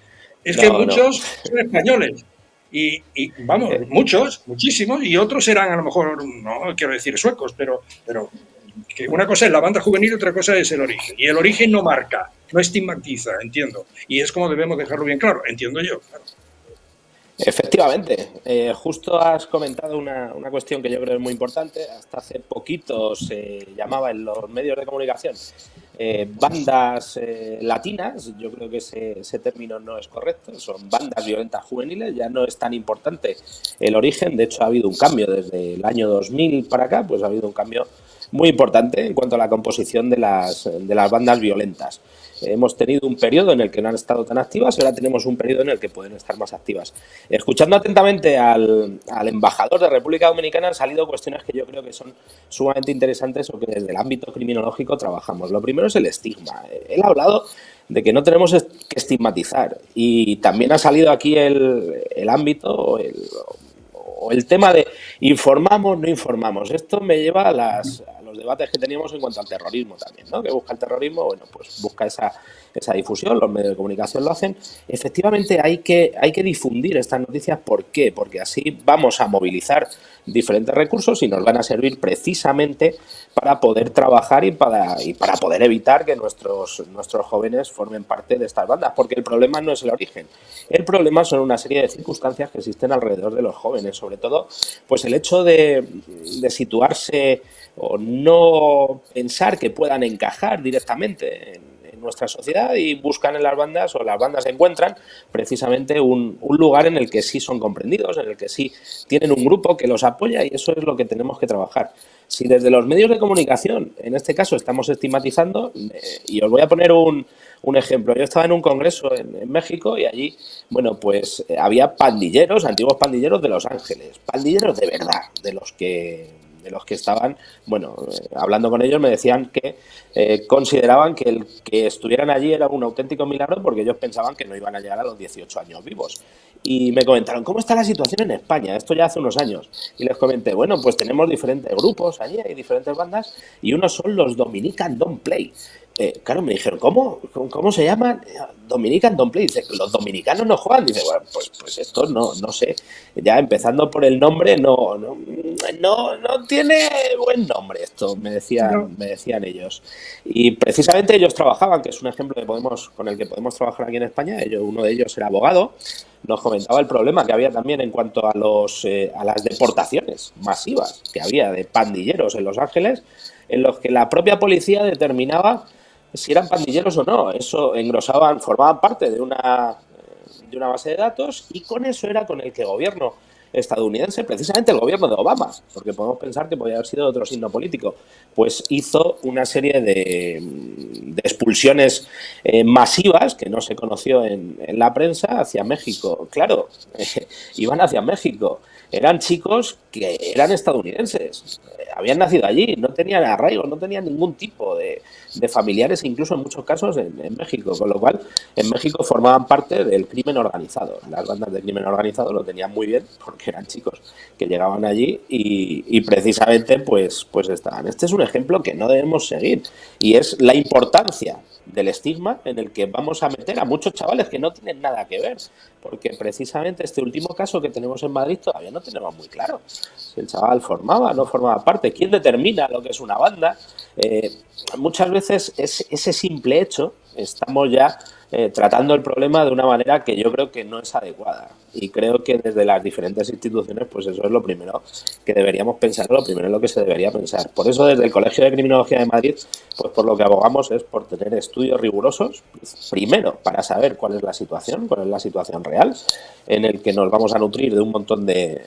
es que muchos son españoles. Y vamos, muchos, muchísimos, y otros eran a lo mejor, no quiero decir suecos, pero que una cosa es la banda juvenil y otra cosa es el origen. Y el origen no marca, no estigmatiza, entiendo. Y es como debemos dejarlo bien claro, entiendo yo. Claro. Efectivamente, justo has comentado una cuestión que yo creo es muy importante. Hasta hace poquito se llamaba en los medios de comunicación bandas latinas. Yo creo que ese término no es correcto, son bandas violentas juveniles, ya no es tan importante el origen. De hecho, ha habido un cambio desde el año 2000 para acá, pues ha habido un cambio muy importante en cuanto a la composición de las bandas violentas. Hemos tenido un periodo en el que no han estado tan activas y ahora tenemos un periodo en el que pueden estar más activas. Escuchando atentamente al embajador de República Dominicana han salido cuestiones que yo creo que son sumamente interesantes o que desde el ámbito criminológico trabajamos. Lo primero es el estigma. Él ha hablado de que no tenemos que estigmatizar y también ha salido aquí el ámbito o el tema de informamos, no informamos. Esto me lleva a los debates que teníamos en cuanto al terrorismo también, ¿no? Que busca el terrorismo, bueno, pues busca esa difusión, los medios de comunicación lo hacen. Efectivamente hay que difundir estas noticias. ¿Por qué? Porque así vamos a movilizar diferentes recursos y nos van a servir precisamente para poder trabajar y para poder evitar que nuestros jóvenes formen parte de estas bandas, porque el problema no es el origen, el problema son una serie de circunstancias que existen alrededor de los jóvenes, sobre todo pues el hecho de situarse o no pensar que puedan encajar directamente en nuestra sociedad y buscan en las bandas o las bandas encuentran precisamente un lugar en el que sí son comprendidos, en el que sí tienen un grupo que los apoya y eso es lo que tenemos que trabajar. Si desde los medios de comunicación, en este caso, estamos estigmatizando, y os voy a poner un ejemplo. Yo estaba en un congreso en México y allí, bueno, pues había pandilleros, antiguos pandilleros de Los Ángeles, pandilleros de verdad, de los que estaban, bueno, hablando con ellos me decían que consideraban que el que estuvieran allí era un auténtico milagro porque ellos pensaban que no iban a llegar a los 18 años vivos. Y me comentaron, ¿cómo está la situación en España? Esto ya hace unos años. Y les comenté, bueno, pues tenemos diferentes grupos allí, hay diferentes bandas, y unos son los Dominican Don't Play. Claro, me dijeron, ¿cómo se llaman? Dominican Don't Play. Dice, los dominicanos no juegan. Dice, bueno, pues esto no sé. Ya empezando por el nombre, no tiene buen nombre esto, me decían ellos. Y precisamente ellos trabajaban, que es un ejemplo con el que podemos trabajar aquí en España. Uno de ellos era abogado, nos comentaba el problema que había también en cuanto a a las deportaciones masivas que había de pandilleros en Los Ángeles, en los que la propia policía determinaba si eran pandilleros o no. Eso formaban parte de una base de datos, y con eso era con el que el gobierno estadounidense, precisamente el gobierno de Obama, porque podemos pensar que podría haber sido de otro signo político, pues hizo una serie de expulsiones masivas que no se conoció en la prensa hacia México. Claro, iban hacia México. Eran chicos que eran estadounidenses, habían nacido allí, no tenían arraigo, no tenían ningún tipo de familiares, incluso en muchos casos en México, con lo cual en México formaban parte del crimen organizado. Las bandas de crimen organizado lo tenían muy bien porque eran chicos que llegaban allí y precisamente pues estaban. Este es un ejemplo que no debemos seguir, y es la importancia del estigma en el que vamos a meter a muchos chavales que no tienen nada que ver, porque precisamente este último caso que tenemos en Madrid todavía no tenemos muy claro si el chaval formaba o no formaba parte, quién determina lo que es una banda. Muchas veces ese simple hecho estamos ya tratando el problema de una manera que yo creo que no es adecuada, y creo que desde las diferentes instituciones pues eso es lo primero que deberíamos pensar, lo primero en lo que se debería pensar. Por eso desde el Colegio de Criminología de Madrid pues por lo que abogamos es por tener estudios rigurosos, primero para saber cuál es la situación real, en el que nos vamos a nutrir de un montón de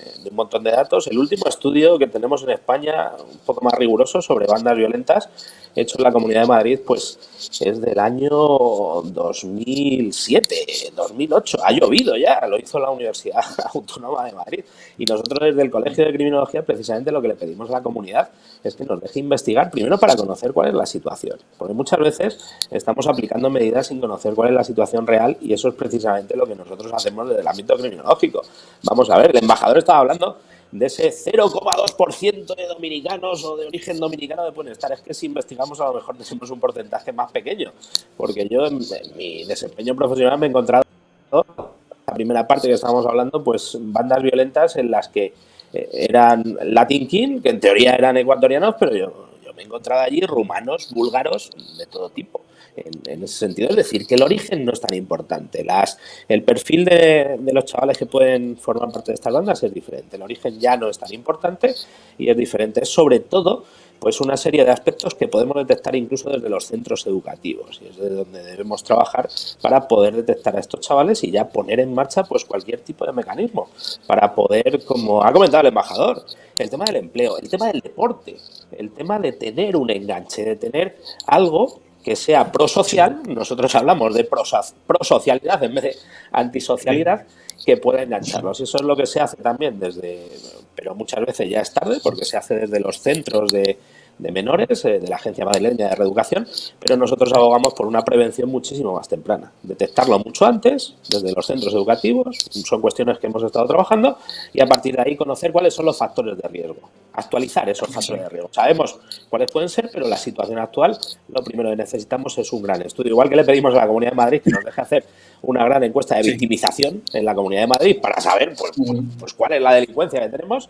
datos. El último estudio que tenemos en España, un poco más riguroso, sobre bandas violentas, hecho en la Comunidad de Madrid, pues es del año 2007, 2008. Ha llovido ya, lo hizo la Universidad Autónoma de Madrid. Y nosotros desde el Colegio de Criminología precisamente lo que le pedimos a la comunidad es que nos deje investigar, primero para conocer cuál es la situación. Porque muchas veces estamos aplicando medidas sin conocer cuál es la situación real, y eso es precisamente lo que nosotros hacemos desde el ámbito criminológico. Vamos a ver, el embajador estaba hablando de ese 0,2% de dominicanos o de origen dominicano que pueden estar. Es que si investigamos a lo mejor tenemos un porcentaje más pequeño, porque yo en mi desempeño profesional me he encontrado, la primera parte que estábamos hablando, pues bandas violentas en las que eran Latin King, que en teoría eran ecuatorianos, pero yo me he encontrado allí rumanos, búlgaros, de todo tipo. En ese sentido, es decir, que el origen no es tan importante. El perfil de los chavales que pueden formar parte de estas bandas es diferente. El origen ya no es tan importante y es diferente. Es sobre todo pues una serie de aspectos que podemos detectar incluso desde los centros educativos, y es de donde debemos trabajar para poder detectar a estos chavales y ya poner en marcha pues cualquier tipo de mecanismo para poder, como ha comentado el embajador, el tema del empleo, el tema del deporte, el tema de tener un enganche, de tener algo que sea prosocial. Nosotros hablamos de prosocialidad en vez de antisocialidad, que pueda engancharlos. Eso es lo que se hace también pero muchas veces ya es tarde, porque se hace desde los centros de menores, de la Agencia Madrileña de Reeducación, pero nosotros abogamos por una prevención muchísimo más temprana. Detectarlo mucho antes, desde los centros educativos, son cuestiones que hemos estado trabajando, y a partir de ahí conocer cuáles son los factores de riesgo, actualizar esos factores de riesgo. Sabemos cuáles pueden ser, pero la situación actual, lo primero que necesitamos es un gran estudio. Igual que le pedimos a la Comunidad de Madrid que nos deje hacer una gran encuesta de victimización en la Comunidad de Madrid para saber pues cuál es la delincuencia que tenemos,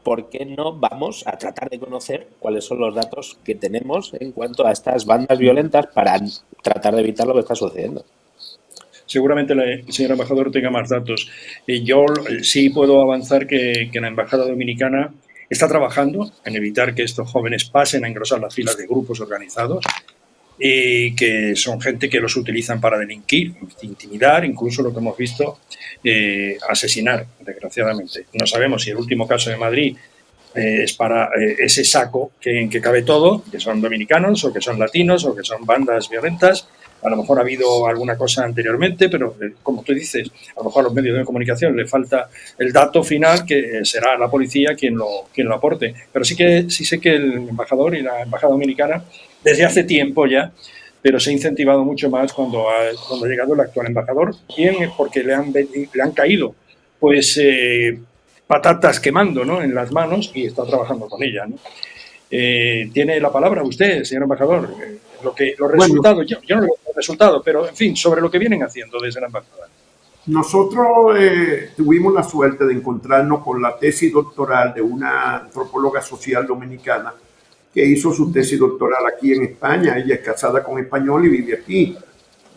¿por qué no vamos a tratar de conocer cuáles son los datos que tenemos en cuanto a estas bandas violentas para tratar de evitar lo que está sucediendo? Seguramente el señor embajador tenga más datos. Yo sí puedo avanzar que la Embajada Dominicana está trabajando en evitar que estos jóvenes pasen a engrosar las filas de grupos organizados, y que son gente que los utilizan para delinquir, intimidar, incluso lo que hemos visto, asesinar, desgraciadamente. No sabemos si el último caso de Madrid es para ese saco en que cabe todo, que son dominicanos o que son latinos o que son bandas violentas. A lo mejor ha habido alguna cosa anteriormente, pero como tú dices, a lo mejor a los medios de comunicación le falta el dato final, que será la policía quien lo aporte. Pero sí sé que el embajador y la Embajada Dominicana, desde hace tiempo ya, pero se ha incentivado mucho más cuando ha llegado el actual embajador, porque le han caído pues patatas quemando, ¿no?, en las manos, y está trabajando con ellas, ¿no? Tiene la palabra usted, señor embajador. Los resultados, yo no veo los resultados, pero en fin, sobre lo que vienen haciendo desde la embajada. Nosotros tuvimos la suerte de encontrarnos con la tesis doctoral de una antropóloga social dominicana que hizo su tesis doctoral aquí en España. Ella es casada con español y vive aquí.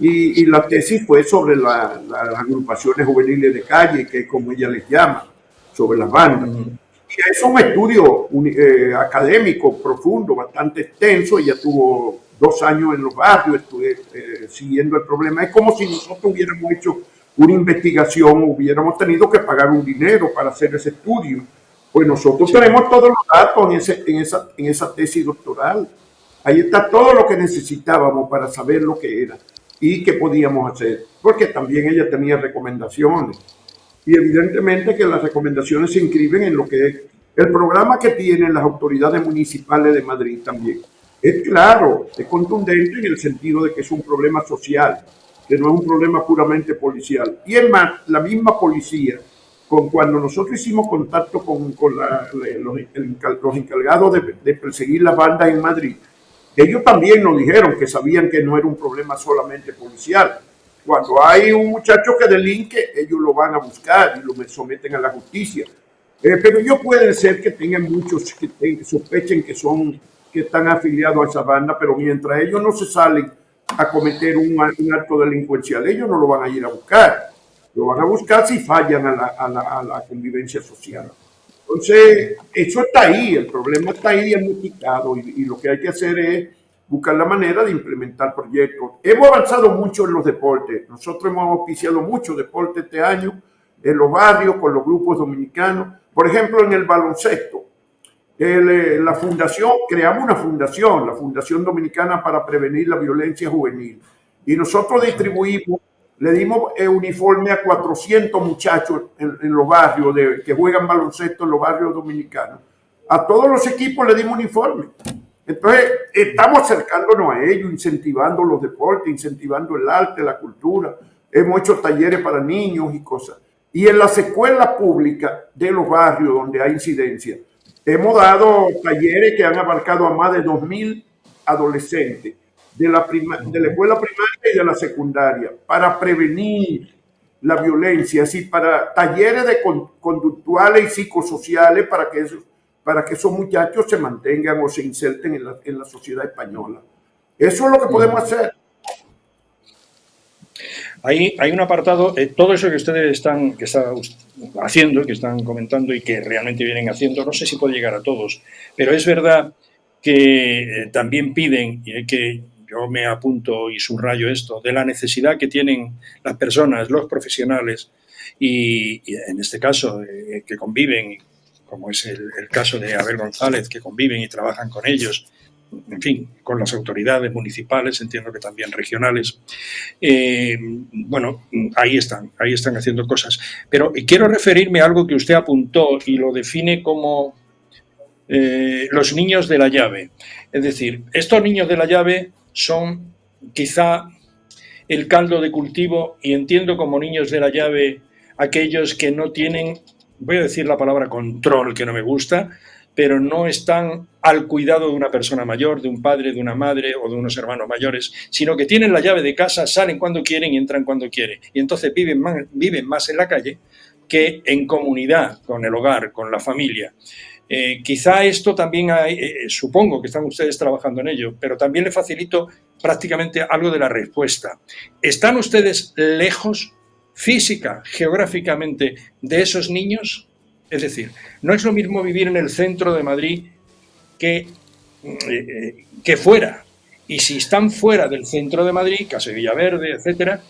Y la tesis fue sobre las agrupaciones juveniles de calle, que es como ella les llama, sobre las bandas. Y es un estudio académico profundo, bastante extenso. Ella tuvo 2 años en los barrios siguiendo el problema. Es como si nosotros hubiéramos hecho una investigación, hubiéramos tenido que pagar un dinero para hacer ese estudio. Pues nosotros tenemos todos los datos en esa tesis doctoral. Ahí está todo lo que necesitábamos para saber lo que era y qué podíamos hacer, porque también ella tenía recomendaciones. Y evidentemente que las recomendaciones se inscriben en lo que es el programa que tienen las autoridades municipales de Madrid también. Es claro, es contundente en el sentido de que es un problema social, que no es un problema puramente policial. Y es más, la misma policía, cuando nosotros hicimos contacto con los encargados de perseguir las bandas en Madrid, ellos también nos dijeron que sabían que no era un problema solamente policial. Cuando hay un muchacho que delinque, ellos lo van a buscar y lo someten a la justicia. Pero ellos pueden ser que tengan muchos que sospechen que están afiliados a esa banda, pero mientras ellos no se salen a cometer un acto delincuencial, ellos no lo van a ir a buscar. Lo van a buscar si fallan a la convivencia social. Entonces, eso está ahí, el problema está ahí diagnosticado y lo que hay que hacer es buscar la manera de implementar proyectos. Hemos avanzado mucho en los deportes. Nosotros hemos auspiciado mucho deporte este año en los barrios con los grupos dominicanos. Por ejemplo, en el baloncesto, la fundación, creamos una fundación, la Fundación Dominicana para Prevenir la Violencia Juvenil. Y nosotros distribuimos, le dimos uniforme a 400 muchachos en los barrios que juegan baloncesto en los barrios dominicanos. A todos los equipos le dimos uniforme. Entonces, estamos acercándonos a ellos, incentivando los deportes, incentivando el arte, la cultura. Hemos hecho talleres para niños y cosas. Y en las escuelas públicas de los barrios donde hay incidencia, hemos dado talleres que han abarcado a más de 2.000 adolescentes de la escuela primaria y de la secundaria para prevenir la violencia, así para talleres de conductuales y psicosociales para que esos muchachos se mantengan o se inserten en la sociedad española. Eso es lo que podemos hacer. Hay un apartado, todo eso que ustedes están haciendo, que están comentando y que realmente vienen haciendo, no sé si puede llegar a todos, pero es verdad que también piden, y que yo me apunto y subrayo esto, de la necesidad que tienen las personas, los profesionales, y en este caso que conviven, como es el caso de Abel González, que conviven y trabajan con ellos, en fin, con las autoridades municipales, entiendo que también regionales. Bueno, ahí están haciendo cosas. Pero quiero referirme a algo que usted apuntó y lo define como los niños de la llave. Es decir, estos niños de la llave son quizá el caldo de cultivo, y entiendo como niños de la llave aquellos que no tienen, voy a decir la palabra control, que no me gusta, pero no están al cuidado de una persona mayor, de un padre, de una madre o de unos hermanos mayores, sino que tienen la llave de casa, salen cuando quieren y entran cuando quieren. Y entonces viven más en la calle que en comunidad, con el hogar, con la familia. Quizá esto también supongo que están ustedes trabajando en ello, pero también le facilito prácticamente algo de la respuesta. ¿Están ustedes lejos física, geográficamente, de esos niños? Es decir, no es lo mismo vivir en el centro de Madrid que fuera. Y si están fuera del centro de Madrid, caso de Villaverde, etcétera,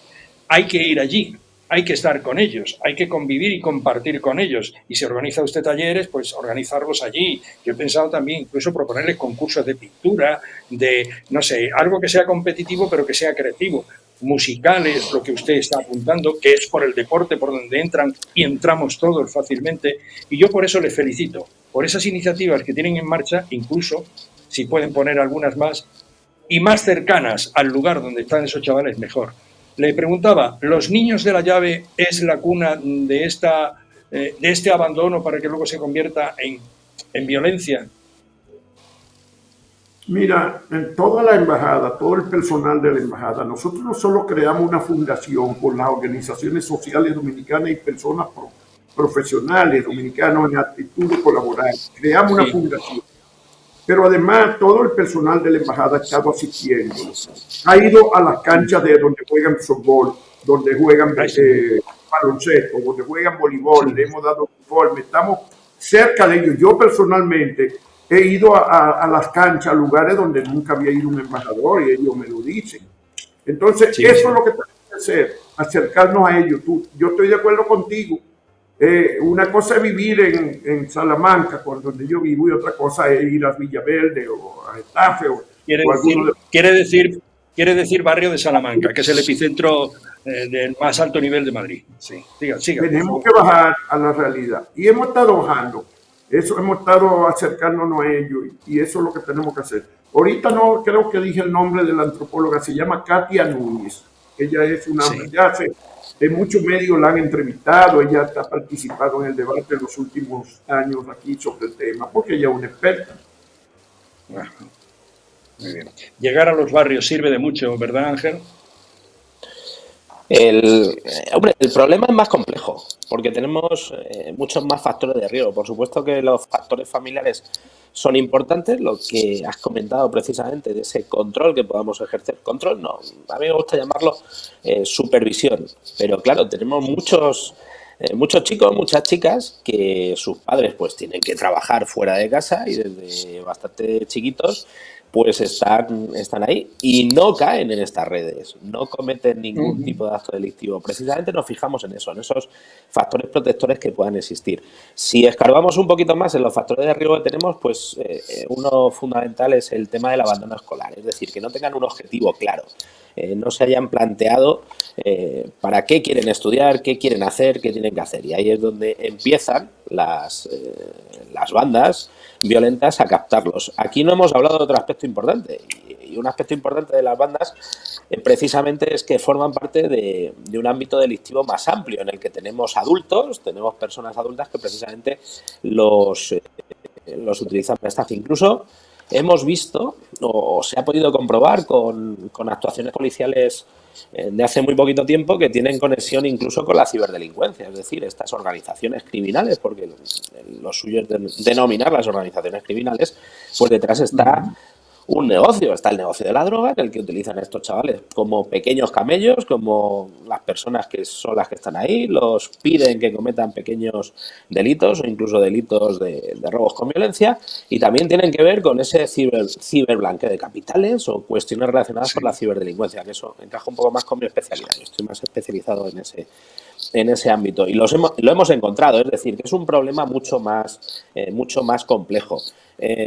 hay que ir allí, hay que estar con ellos, hay que convivir y compartir con ellos. Y si organiza usted talleres, pues organizarlos allí. Yo he pensado también incluso proponerles concursos de pintura, de, no sé, algo que sea competitivo pero que sea creativo. Musicales, lo que usted está apuntando, que es por el deporte por donde entran y entramos todos fácilmente. Y yo por eso les felicito, por esas iniciativas que tienen en marcha, incluso si pueden poner algunas más y más cercanas al lugar donde están esos chavales, mejor. Le preguntaba, ¿los niños de la llave es la cuna de este abandono para que luego se convierta en violencia? Mira, en toda la embajada, todo el personal de la embajada, nosotros no solo creamos una fundación con las organizaciones sociales dominicanas y personas profesionales dominicanos en actitud de colaborar, creamos una fundación pero además todo el personal de la embajada ha estado asistiendo. Ha ido a las canchas de donde juegan softball, donde juegan baloncesto, donde juegan voleibol, le hemos dado uniforme, estamos cerca de ellos. Yo personalmente he ido a las canchas, a lugares donde nunca había ido un embajador y ellos me lo dicen. Entonces, eso es lo que tenemos que hacer, acercarnos a ellos. Yo estoy de acuerdo contigo. Una cosa es vivir en Salamanca, donde yo vivo, y otra cosa es ir a Villaverde o a Getafe. Quiere decir barrio de Salamanca, que es el epicentro del más alto nivel de Madrid. Sí, siga. Tenemos que bajar a la realidad. Y hemos estado bajando. Eso, hemos estado acercándonos a ellos y eso es lo que tenemos que hacer. Ahorita no creo que dije el nombre de la antropóloga, se llama Katia Núñez. Ella es una, ya en muchos medios la han entrevistado, ella ha participado en el debate en los últimos años aquí sobre el tema, porque ella es una experta. Bueno, muy bien. Llegar a los barrios sirve de mucho, ¿verdad, Ángel? Hombre, el problema es más complejo, porque tenemos muchos más factores de riesgo. Por supuesto que los factores familiares son importantes, lo que has comentado precisamente de ese control que podamos ejercer. Control no, a mí me gusta llamarlo supervisión, pero claro, tenemos muchos chicos, muchas chicas que sus padres pues tienen que trabajar fuera de casa y desde bastante chiquitos pues están ahí y no caen en estas redes, no cometen ningún tipo de acto delictivo. Precisamente nos fijamos en eso, en esos factores protectores que puedan existir. Si escarbamos un poquito más en los factores de riesgo que tenemos, pues uno fundamental es el tema del abandono escolar, es decir, que no tengan un objetivo claro. No se hayan planteado para qué quieren estudiar, qué quieren hacer, qué tienen que hacer. Y ahí es donde empiezan las bandas violentas a captarlos. Aquí no hemos hablado de otro aspecto importante. Y un aspecto importante de las bandas precisamente es que forman parte de un ámbito delictivo más amplio, en el que tenemos adultos, tenemos personas adultas que precisamente los utilizan para esta. Incluso hemos visto, o se ha podido comprobar con actuaciones policiales de hace muy poquito tiempo, que tienen conexión incluso con la ciberdelincuencia, es decir, estas organizaciones criminales, porque lo suyo es denominar las organizaciones criminales, pues detrás está un negocio, está el negocio de la droga, en el que utilizan a estos chavales como pequeños camellos, como las personas que son las que están ahí, los piden que cometan pequeños delitos o incluso delitos de robos con violencia, y también tienen que ver con ese ciberblanqueo de capitales o cuestiones relacionadas con la ciberdelincuencia, que eso encaja un poco más con mi especialidad. Yo estoy más especializado en ese ámbito y lo hemos encontrado, es decir, que es un problema mucho más complejo.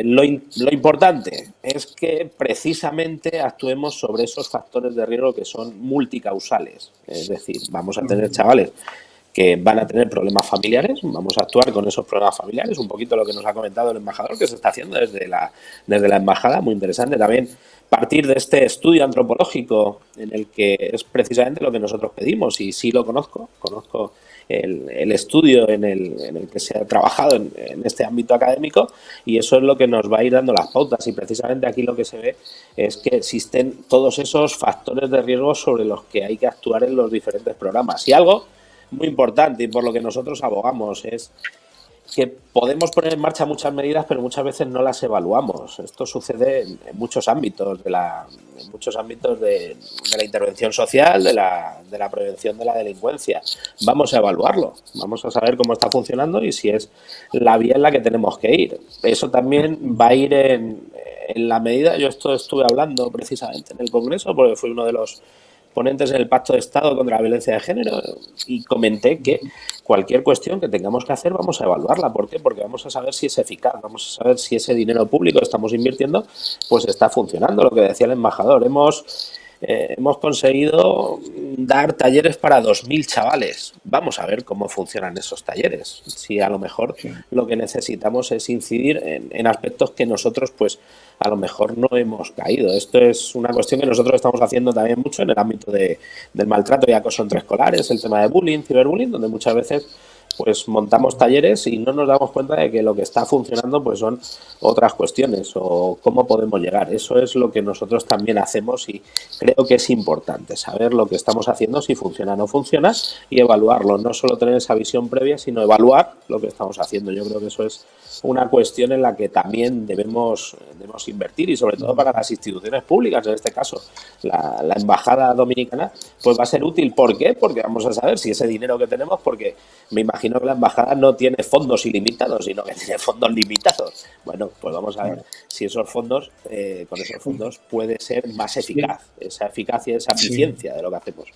Lo importante es que precisamente actuemos sobre esos factores de riesgo que son multicausales, es decir, vamos a tener chavales que van a tener problemas familiares, vamos a actuar con esos problemas familiares, un poquito lo que nos ha comentado el embajador, que se está haciendo desde la embajada, muy interesante también partir de este estudio antropológico en el que es precisamente lo que nosotros pedimos, y sí lo conozco el estudio en el que se ha trabajado en este ámbito académico, y eso es lo que nos va a ir dando las pautas, y precisamente aquí lo que se ve es que existen todos esos factores de riesgo sobre los que hay que actuar en los diferentes programas. Y algo muy importante y por lo que nosotros abogamos es que podemos poner en marcha muchas medidas, pero muchas veces no las evaluamos. Esto sucede en muchos ámbitos de la intervención social, de la prevención de la delincuencia. Vamos a evaluarlo, vamos a saber cómo está funcionando y si es la vía en la que tenemos que ir. Eso también va a ir en la medida, yo esto estuve hablando precisamente en el Congreso, porque fui uno de los ponentes en el Pacto de Estado contra la Violencia de Género, y comenté que cualquier cuestión que tengamos que hacer vamos a evaluarla. ¿Por qué? Porque vamos a saber si es eficaz, vamos a saber si ese dinero público que estamos invirtiendo pues está funcionando. Lo que decía el embajador, hemos conseguido dar talleres para 2.000 chavales. Vamos a ver cómo funcionan esos talleres. Si a lo mejor lo que necesitamos es incidir en aspectos que nosotros pues a lo mejor no hemos caído. Esto es una cuestión que nosotros estamos haciendo también mucho en el ámbito del maltrato y acoso entre escolares, el tema de bullying, ciberbullying, donde muchas veces pues montamos talleres y no nos damos cuenta de que lo que está funcionando pues son otras cuestiones o cómo podemos llegar. Eso es lo que nosotros también hacemos y creo que es importante saber lo que estamos haciendo, si funciona o no funciona y evaluarlo. No solo tener esa visión previa, sino evaluar lo que estamos haciendo. Yo creo que eso es una cuestión en la que también debemos invertir y sobre todo para las instituciones públicas, en este caso la Embajada Dominicana, pues va a ser útil. ¿Por qué? Porque vamos a saber si ese dinero que tenemos, porque me imagino que la Embajada no tiene fondos ilimitados, sino que tiene fondos limitados. Bueno, pues vamos a ver si esos fondos, con esos fondos puede ser más eficaz, esa eficacia, esa eficiencia de lo que hacemos.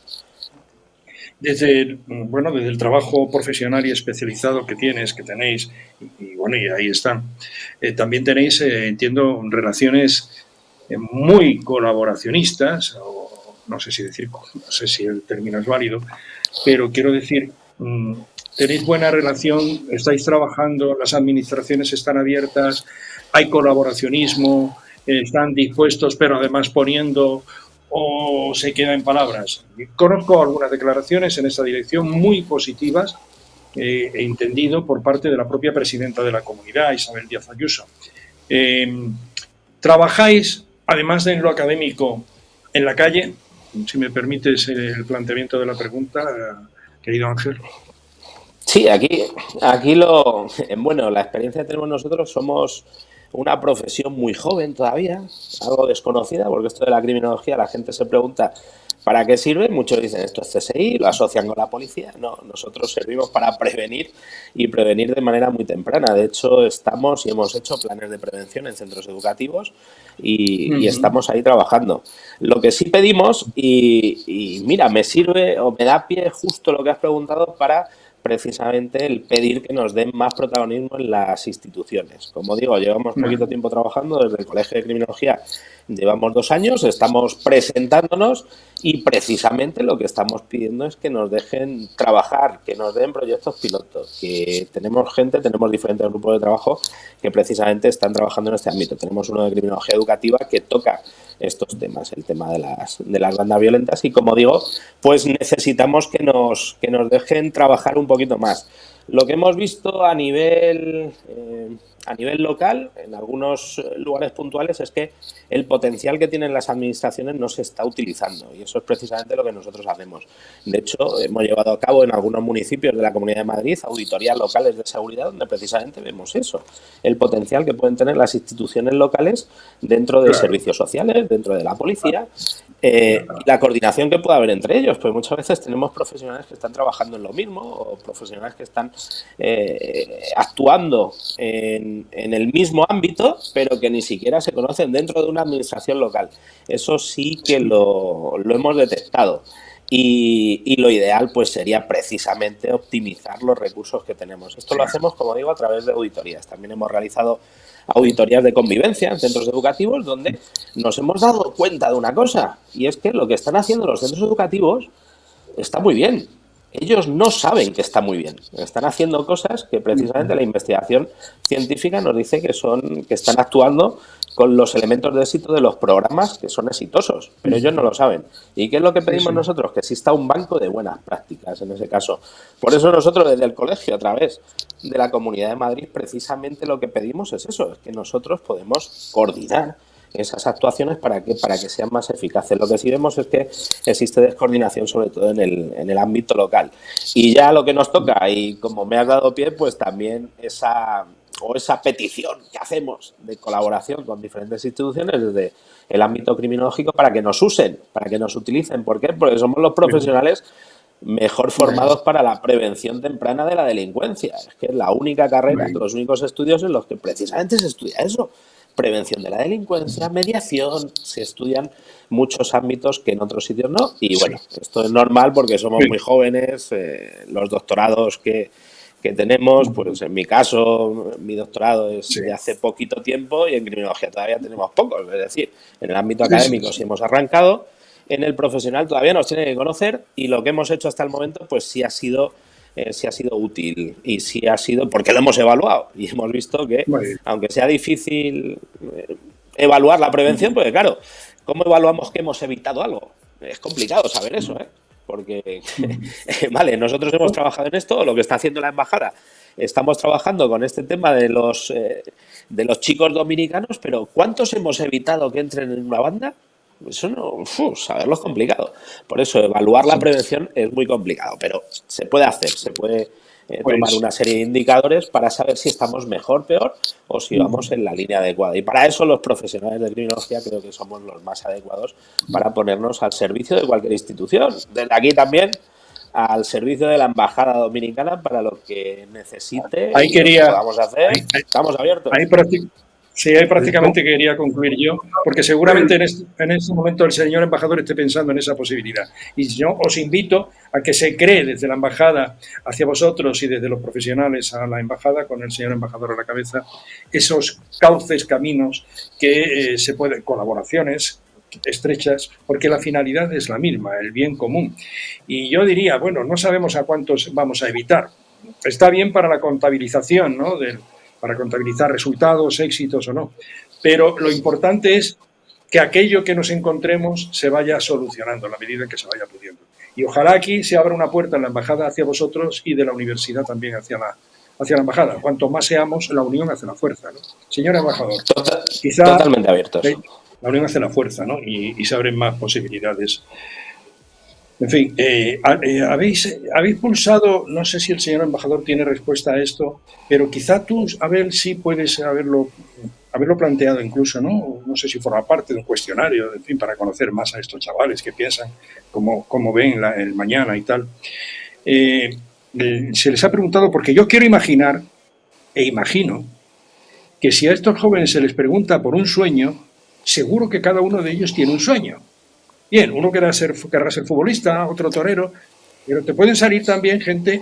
Desde el trabajo profesional y especializado que tenéis, y ahí están. También tenéis, entiendo, relaciones muy colaboracionistas, o no sé si el término es válido, pero quiero decir, tenéis buena relación, estáis trabajando, las administraciones están abiertas, hay colaboracionismo, están dispuestos, pero además poniendo, o se queda en palabras. Conozco algunas declaraciones en esa dirección muy positivas, he entendido, por parte de la propia presidenta de la comunidad, Isabel Díaz Ayuso. ¿Trabajáis, además de en lo académico, en la calle? Si me permites el planteamiento de la pregunta, querido Ángel. Sí, aquí la experiencia que tenemos nosotros, somos una profesión muy joven todavía, algo desconocida, porque esto de la criminología, la gente se pregunta ¿para qué sirve? Muchos dicen esto es CSI, lo asocian con la policía. No, nosotros servimos para prevenir y prevenir de manera muy temprana. De hecho, estamos y hemos hecho planes de prevención en centros educativos y estamos ahí trabajando. Lo que sí pedimos, y mira, me sirve o me da pie justo lo que has preguntado para precisamente el pedir que nos den más protagonismo en las instituciones. Como digo, llevamos poquito tiempo trabajando, desde el Colegio de Criminología llevamos 2 años, estamos presentándonos y precisamente lo que estamos pidiendo es que nos dejen trabajar, que nos den proyectos pilotos, que tenemos diferentes grupos de trabajo que precisamente están trabajando en este ámbito. Tenemos uno de criminología educativa que toca estos temas, el tema de las bandas violentas y, como digo, pues necesitamos que nos dejen trabajar un poquito más. Lo que hemos visto a nivel local, en algunos lugares puntuales, es que el potencial que tienen las administraciones no se está utilizando y eso es precisamente lo que nosotros hacemos. De hecho, hemos llevado a cabo en algunos municipios de la Comunidad de Madrid auditorías locales de seguridad donde precisamente vemos eso, el potencial que pueden tener las instituciones locales dentro de servicios sociales, dentro de la policía y la coordinación que puede haber entre ellos, pues muchas veces tenemos profesionales que están trabajando en lo mismo o profesionales que están actuando en el mismo ámbito, pero que ni siquiera se conocen dentro de una administración local. Eso sí que lo hemos detectado. Y lo ideal pues sería precisamente optimizar los recursos que tenemos. Esto lo hacemos, como digo, a través de auditorías. También hemos realizado auditorías de convivencia en centros educativos donde nos hemos dado cuenta de una cosa, y es que lo que están haciendo los centros educativos está muy bien. Ellos no saben que está muy bien. Están haciendo cosas que precisamente la investigación científica nos dice que están actuando con los elementos de éxito de los programas que son exitosos, pero ellos no lo saben. ¿Y qué es lo que pedimos nosotros? Que exista un banco de buenas prácticas en ese caso. Por eso nosotros desde el colegio, a través de la Comunidad de Madrid, precisamente lo que pedimos es eso, es que nosotros podemos coordinar esas actuaciones para que sean más eficaces. Lo que sí vemos es que existe descoordinación, sobre todo en el ámbito local. Y ya lo que nos toca, y como me has dado pie, pues también esa petición que hacemos de colaboración con diferentes instituciones desde el ámbito criminológico para que nos usen, para que nos utilicen. ¿Por qué? Porque somos los profesionales mejor formados para la prevención temprana de la delincuencia. Es que es la única carrera, los únicos estudios en los que precisamente se estudia eso. Prevención de la delincuencia, mediación, se estudian muchos ámbitos que en otros sitios no. Y bueno, esto es normal porque somos muy jóvenes, los doctorados que tenemos, pues en mi caso, mi doctorado es de hace poquito tiempo y en criminología todavía tenemos pocos. Es decir, en el ámbito académico sí hemos arrancado, en el profesional todavía nos tiene que conocer y lo que hemos hecho hasta el momento pues sí ha sido útil y sí ha sido porque lo hemos evaluado y hemos visto que aunque sea difícil evaluar la prevención, porque claro, ¿cómo evaluamos que hemos evitado algo? Es complicado saber eso, ¿eh? porque, vale, nosotros hemos trabajado en esto, lo que está haciendo la embajada, estamos trabajando con este tema de los chicos dominicanos, pero ¿cuántos hemos evitado que entren en una banda? Eso no, saberlo es complicado. Por eso, evaluar la prevención es muy complicado, pero se puede hacer, se puede tomar una serie de indicadores para saber si estamos mejor, peor o si vamos en la línea adecuada. Y para eso los profesionales de criminología creo que somos los más adecuados para ponernos al servicio de cualquier institución. Desde aquí también al servicio de la Embajada Dominicana para lo que necesite ahí y lo que quería, podamos hacer. Estamos abiertos. Ahí prácticamente quería concluir yo, porque seguramente en este momento el señor embajador esté pensando en esa posibilidad. Y yo os invito a que se cree desde la embajada hacia vosotros y desde los profesionales a la embajada, con el señor embajador a la cabeza, esos cauces, caminos que se pueden, colaboraciones estrechas, porque la finalidad es la misma, el bien común. Y yo diría, bueno, no sabemos a cuántos vamos a evitar. Está bien para la contabilización, ¿no? Para contabilizar resultados, éxitos o no. Pero lo importante es que aquello que nos encontremos se vaya solucionando a la medida que se vaya pudiendo. Y ojalá aquí se abra una puerta en la embajada hacia vosotros y de la universidad también hacia la embajada. Cuanto más seamos, la unión hace la fuerza, ¿no? Señor embajador, quizá Totalmente abiertos. La unión hace la fuerza, ¿no? Y se abren más posibilidades. En fin, habéis pulsado, no sé si el señor embajador tiene respuesta a esto, pero quizá tú, Abel, sí puedes haberlo planteado incluso, ¿no? No sé si forma parte de un cuestionario, en fin, para conocer más a estos chavales que piensan, cómo ven el mañana y tal. Se les ha preguntado, porque yo quiero imaginar, e imagino, que si a estos jóvenes se les pregunta por un sueño, seguro que cada uno de ellos tiene un sueño. Bien, uno querrá ser futbolista, otro torero, pero te pueden salir también gente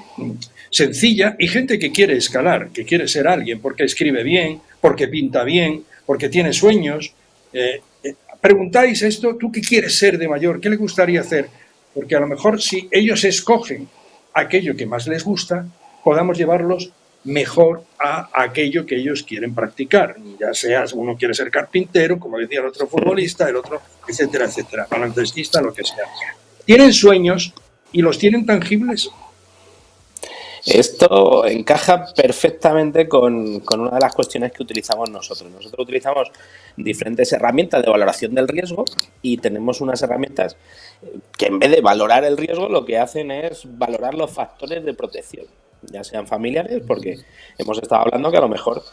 sencilla y gente que quiere escalar, que quiere ser alguien, porque escribe bien, porque pinta bien, porque tiene sueños. Preguntáis esto, ¿tú qué quieres ser de mayor? ¿Qué le gustaría hacer? Porque a lo mejor si ellos escogen aquello que más les gusta, podamos llevarlos mejor a aquello que ellos quieren practicar, ya sea uno quiere ser carpintero, como decía el otro futbolista, el otro, etcétera, etcétera, baloncestista, lo que sea. ¿Tienen sueños y los tienen tangibles? Esto encaja perfectamente con una de las cuestiones que utilizamos nosotros. Nosotros utilizamos diferentes herramientas de valoración del riesgo y tenemos unas herramientas que en vez de valorar el riesgo lo que hacen es valorar los factores de protección, ya sean familiares, porque hemos estado hablando que a lo mejor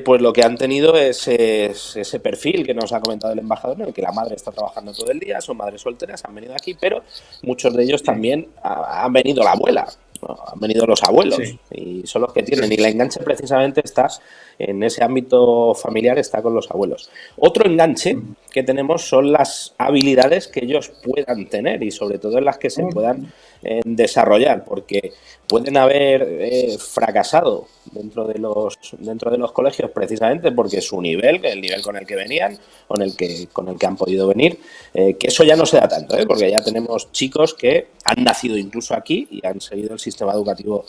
pues lo que han tenido es ese perfil que nos ha comentado el embajador, en el que la madre está trabajando todo el día, son madres solteras, han venido aquí, pero muchos de ellos también han venido la abuela, ¿no? Han venido los abuelos, y son los que tienen, y el enganche precisamente está en ese ámbito familiar, está con los abuelos. Otro enganche que tenemos son las habilidades que ellos puedan tener y sobre todo en las que se puedan desarrollar, porque pueden haber fracasado dentro de los colegios precisamente porque su nivel, el nivel con el que venían o con el que han podido venir, que eso ya no se da tanto, porque ya tenemos chicos que han nacido incluso aquí y han seguido el sistema educativo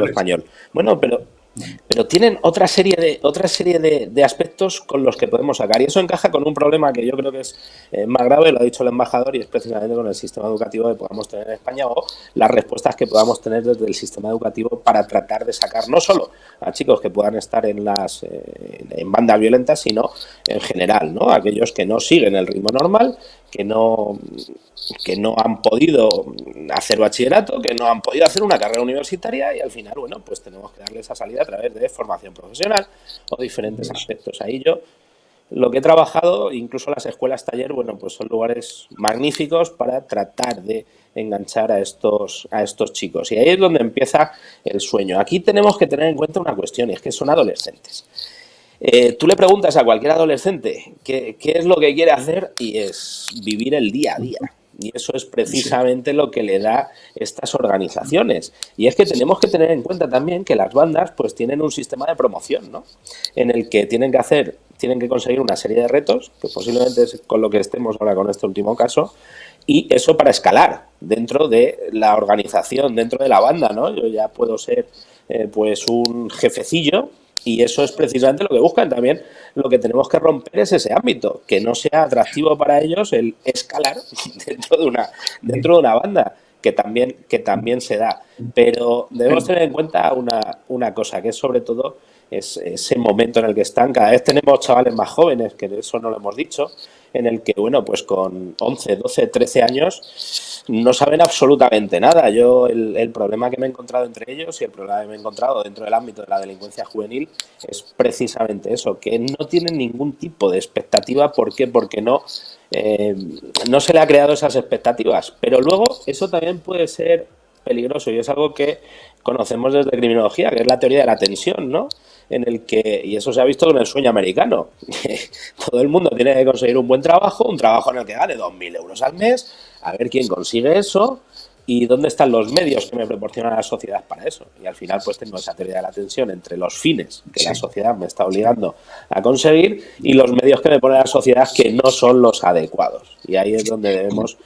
español. Bueno, pero tienen otra serie de aspectos con los que podemos sacar, y eso encaja con un problema que yo creo que es más grave, lo ha dicho el embajador, y es precisamente con el sistema educativo que podamos tener en España o las respuestas que podamos tener desde el sistema educativo para tratar de sacar no solo a chicos que puedan estar en bandas violentas, sino en general, ¿no? Aquellos que no siguen el ritmo normal, que no han podido hacer bachillerato, que no han podido hacer una carrera universitaria, y al final, bueno, pues tenemos que darle esa salida a través de formación profesional o diferentes aspectos. Ahí yo lo que he trabajado, incluso las escuelas taller, bueno, pues son lugares magníficos para tratar de enganchar a estos chicos. Y ahí es donde empieza el sueño. Aquí tenemos que tener en cuenta una cuestión, y es que son adolescentes. Tú le preguntas a cualquier adolescente qué es lo que quiere hacer y es vivir el día a día. Y eso es precisamente lo que le da estas organizaciones. Y es que tenemos que tener en cuenta también que las bandas pues tienen un sistema de promoción, ¿no? En el que tienen que conseguir una serie de retos, que posiblemente es con lo que estemos ahora con este último caso, y eso para escalar dentro de la organización, dentro de la banda, ¿no? Yo ya puedo ser pues un jefecillo, Y eso es precisamente lo que buscan también. Lo que tenemos que romper es ese ámbito, que no sea atractivo para ellos el escalar dentro de una banda, que también se da. Pero debemos tener en cuenta una cosa, que es sobre todo ese momento en el que están. Cada vez tenemos chavales más jóvenes, que de eso no lo hemos dicho, en el que, bueno, pues con 11, 12, 13 años no saben absolutamente nada. Yo el problema que me he encontrado entre ellos y el problema que me he encontrado dentro del ámbito de la delincuencia juvenil es precisamente eso, que no tienen ningún tipo de expectativa. ¿Por qué? Porque no se le ha creado esas expectativas. Pero luego eso también puede ser peligroso y es algo que conocemos desde criminología, que es la teoría de la tensión, ¿no? En el que, y eso se ha visto con el sueño americano, todo el mundo tiene que conseguir un buen trabajo, un trabajo en el que gane 2.000 euros al mes, a ver quién consigue eso y dónde están los medios que me proporciona la sociedad para eso. Y al final pues tengo esa teoría de la tensión entre los fines que la sociedad me está obligando a conseguir y los medios que me pone la sociedad que no son los adecuados. Y ahí es donde debemos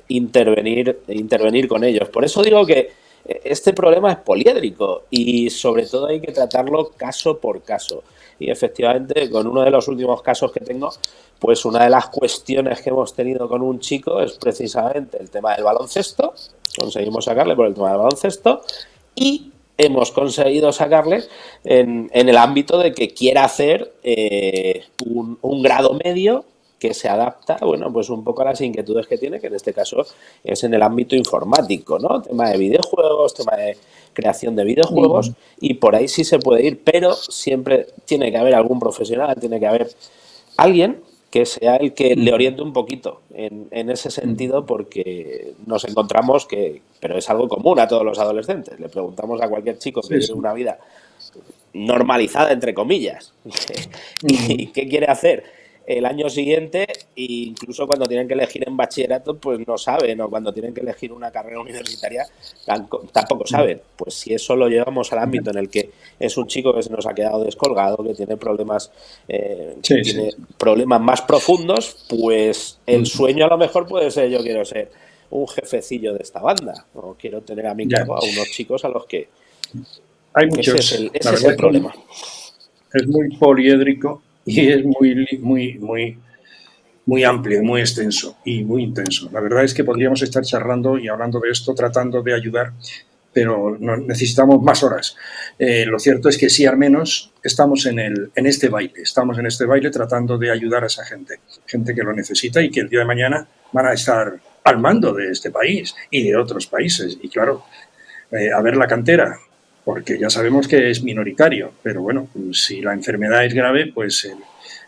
intervenir con ellos. Por eso digo que este problema es poliédrico y sobre todo hay que tratarlo caso por caso. Y efectivamente, con uno de los últimos casos que tengo, pues una de las cuestiones que hemos tenido con un chico es precisamente el tema del baloncesto. Conseguimos sacarle por el tema del baloncesto y hemos conseguido sacarle en el ámbito de que quiera hacer un grado medio que se adapta, bueno, pues un poco a las inquietudes que tiene, que en este caso es en el ámbito informático, ¿no? Tema de videojuegos, tema de creación de videojuegos, y por ahí sí se puede ir, pero siempre tiene que haber algún profesional, tiene que haber alguien que sea el que le oriente un poquito en ese sentido, porque nos encontramos pero es algo común a todos los adolescentes, le preguntamos a cualquier chico que tiene una vida normalizada, entre comillas, y qué quiere hacer el año siguiente, e incluso cuando tienen que elegir en bachillerato, pues no saben, o cuando tienen que elegir una carrera universitaria, tampoco saben. Pues si eso lo llevamos al ámbito en el que es un chico que se nos ha quedado descolgado, que tiene problemas, problemas más profundos, pues el sueño a lo mejor puede ser: yo quiero ser un jefecillo de esta banda, o quiero tener a mi cargo a unos chicos a los que... Hay muchos. Ese es el problema. Es muy poliédrico y es muy amplio, muy extenso y muy intenso. La verdad es que podríamos estar charlando y hablando de esto, tratando de ayudar, pero necesitamos más horas. Lo cierto es que sí, al menos estamos en este baile tratando de ayudar a esa gente que lo necesita y que el día de mañana van a estar al mando de este país y de otros países. Y claro, a ver la cantera, porque ya sabemos que es minoritario, pero bueno, si la enfermedad es grave, pues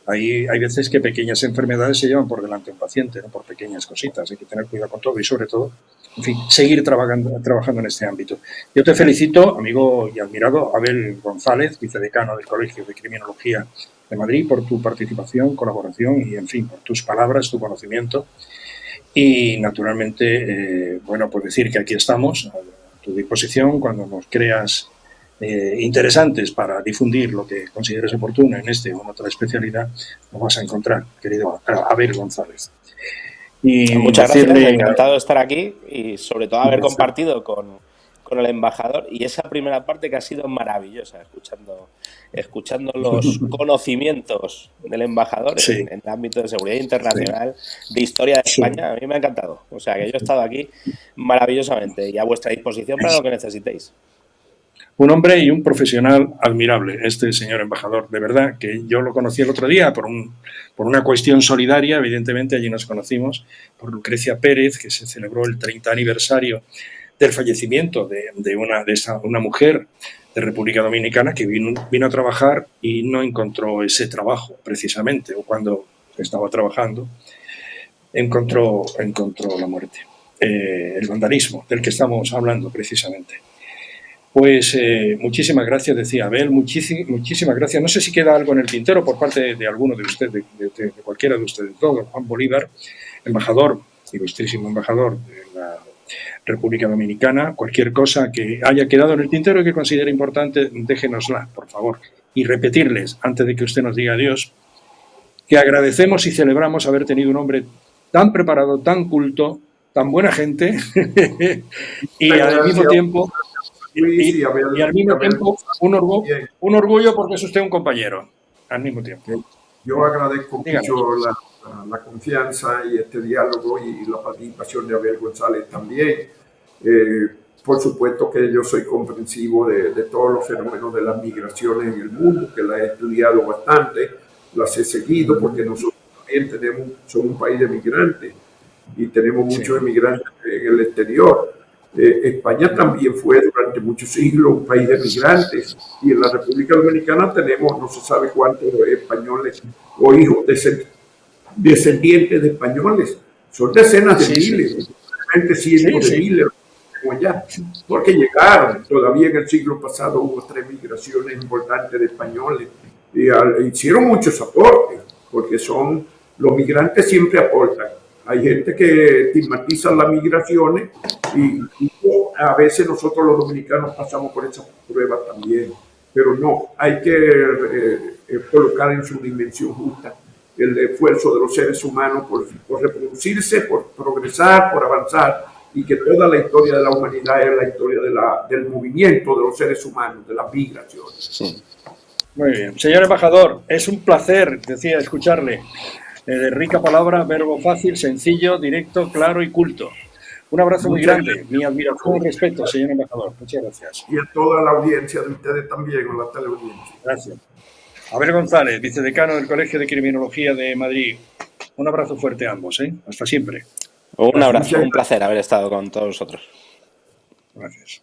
hay veces que pequeñas enfermedades se llevan por delante a un paciente, ¿no? Por pequeñas cositas, hay que tener cuidado con todo y sobre todo, en fin, seguir trabajando en este ámbito. Yo te felicito, amigo y admirado Abel González, vicedecano del Colegio de Criminología de Madrid, por tu participación, colaboración y, en fin, por tus palabras, tu conocimiento. Y, naturalmente, bueno, pues decir que aquí estamos a tu disposición cuando nos creas interesantes para difundir lo que consideres oportuno en este o en otra especialidad, nos vas a encontrar, querido Abel González. Y muchas gracias, encantado de estar aquí y sobre todo haber compartido con el embajador y esa primera parte que ha sido maravillosa, escuchando los conocimientos del embajador en el ámbito de seguridad internacional, de historia de España. A mí me ha encantado, o sea que yo he estado aquí maravillosamente y a vuestra disposición para lo que necesitéis. Un hombre y un profesional admirable, este señor embajador. De verdad que yo lo conocí el otro día por una cuestión solidaria, evidentemente allí nos conocimos, por Lucrecia Pérez, que se celebró el 30 aniversario del fallecimiento de una mujer de República Dominicana que vino a trabajar y no encontró ese trabajo precisamente, o cuando estaba trabajando encontró la muerte, el vandalismo del que estamos hablando precisamente. Pues muchísimas gracias, decía Abel, muchísimas gracias. No sé si queda algo en el tintero por parte de alguno de ustedes, de cualquiera de ustedes, todo. Juan Bolívar, embajador, ilustrísimo embajador de la República Dominicana, cualquier cosa que haya quedado en el tintero y que considere importante, déjenosla, por favor. Y repetirles, antes de que usted nos diga adiós, que agradecemos y celebramos haber tenido un hombre tan preparado, tan culto, tan buena gente y al mismo tiempo Luis y y al mismo tiempo un orgullo porque es usted un compañero, al mismo tiempo. Yo agradezco Dígame. mucho la confianza y este diálogo y la participación de Abel González también. Por supuesto que yo soy comprensivo de todos los fenómenos de las migraciones en el mundo, que las he estudiado bastante, las he seguido porque nosotros también somos un país de migrantes y tenemos muchos emigrantes en el exterior. España también fue durante muchos siglos un país de migrantes y en la República Dominicana tenemos no se sabe cuántos españoles o hijos descendientes de españoles. Son decenas de miles, realmente cientos de miles allá, porque llegaron. Todavía en el siglo pasado hubo 3 migraciones importantes de españoles y hicieron muchos aportes, porque los migrantes siempre aportan. Hay gente que estigmatiza las migraciones y a veces nosotros los dominicanos pasamos por esas pruebas también, pero no, hay que colocar en su dimensión justa el esfuerzo de los seres humanos por reproducirse, por progresar, por avanzar, y que toda la historia de la humanidad es la historia del movimiento de los seres humanos, de las migraciones. Sí. Muy bien. Señor embajador, es un placer, decía, escucharle. De rica palabra, verbo fácil, sencillo, directo, claro y culto. Un abrazo muy grande, mi admiración y respeto, señor embajador. Muchas gracias. Y a toda la audiencia de ustedes también, o la teleaudiencia. Gracias. Abel González, vicedecano del Colegio de Criminología de Madrid. Un abrazo fuerte a ambos, ¿eh? Hasta siempre. Un abrazo, un placer haber estado con todos vosotros. Gracias.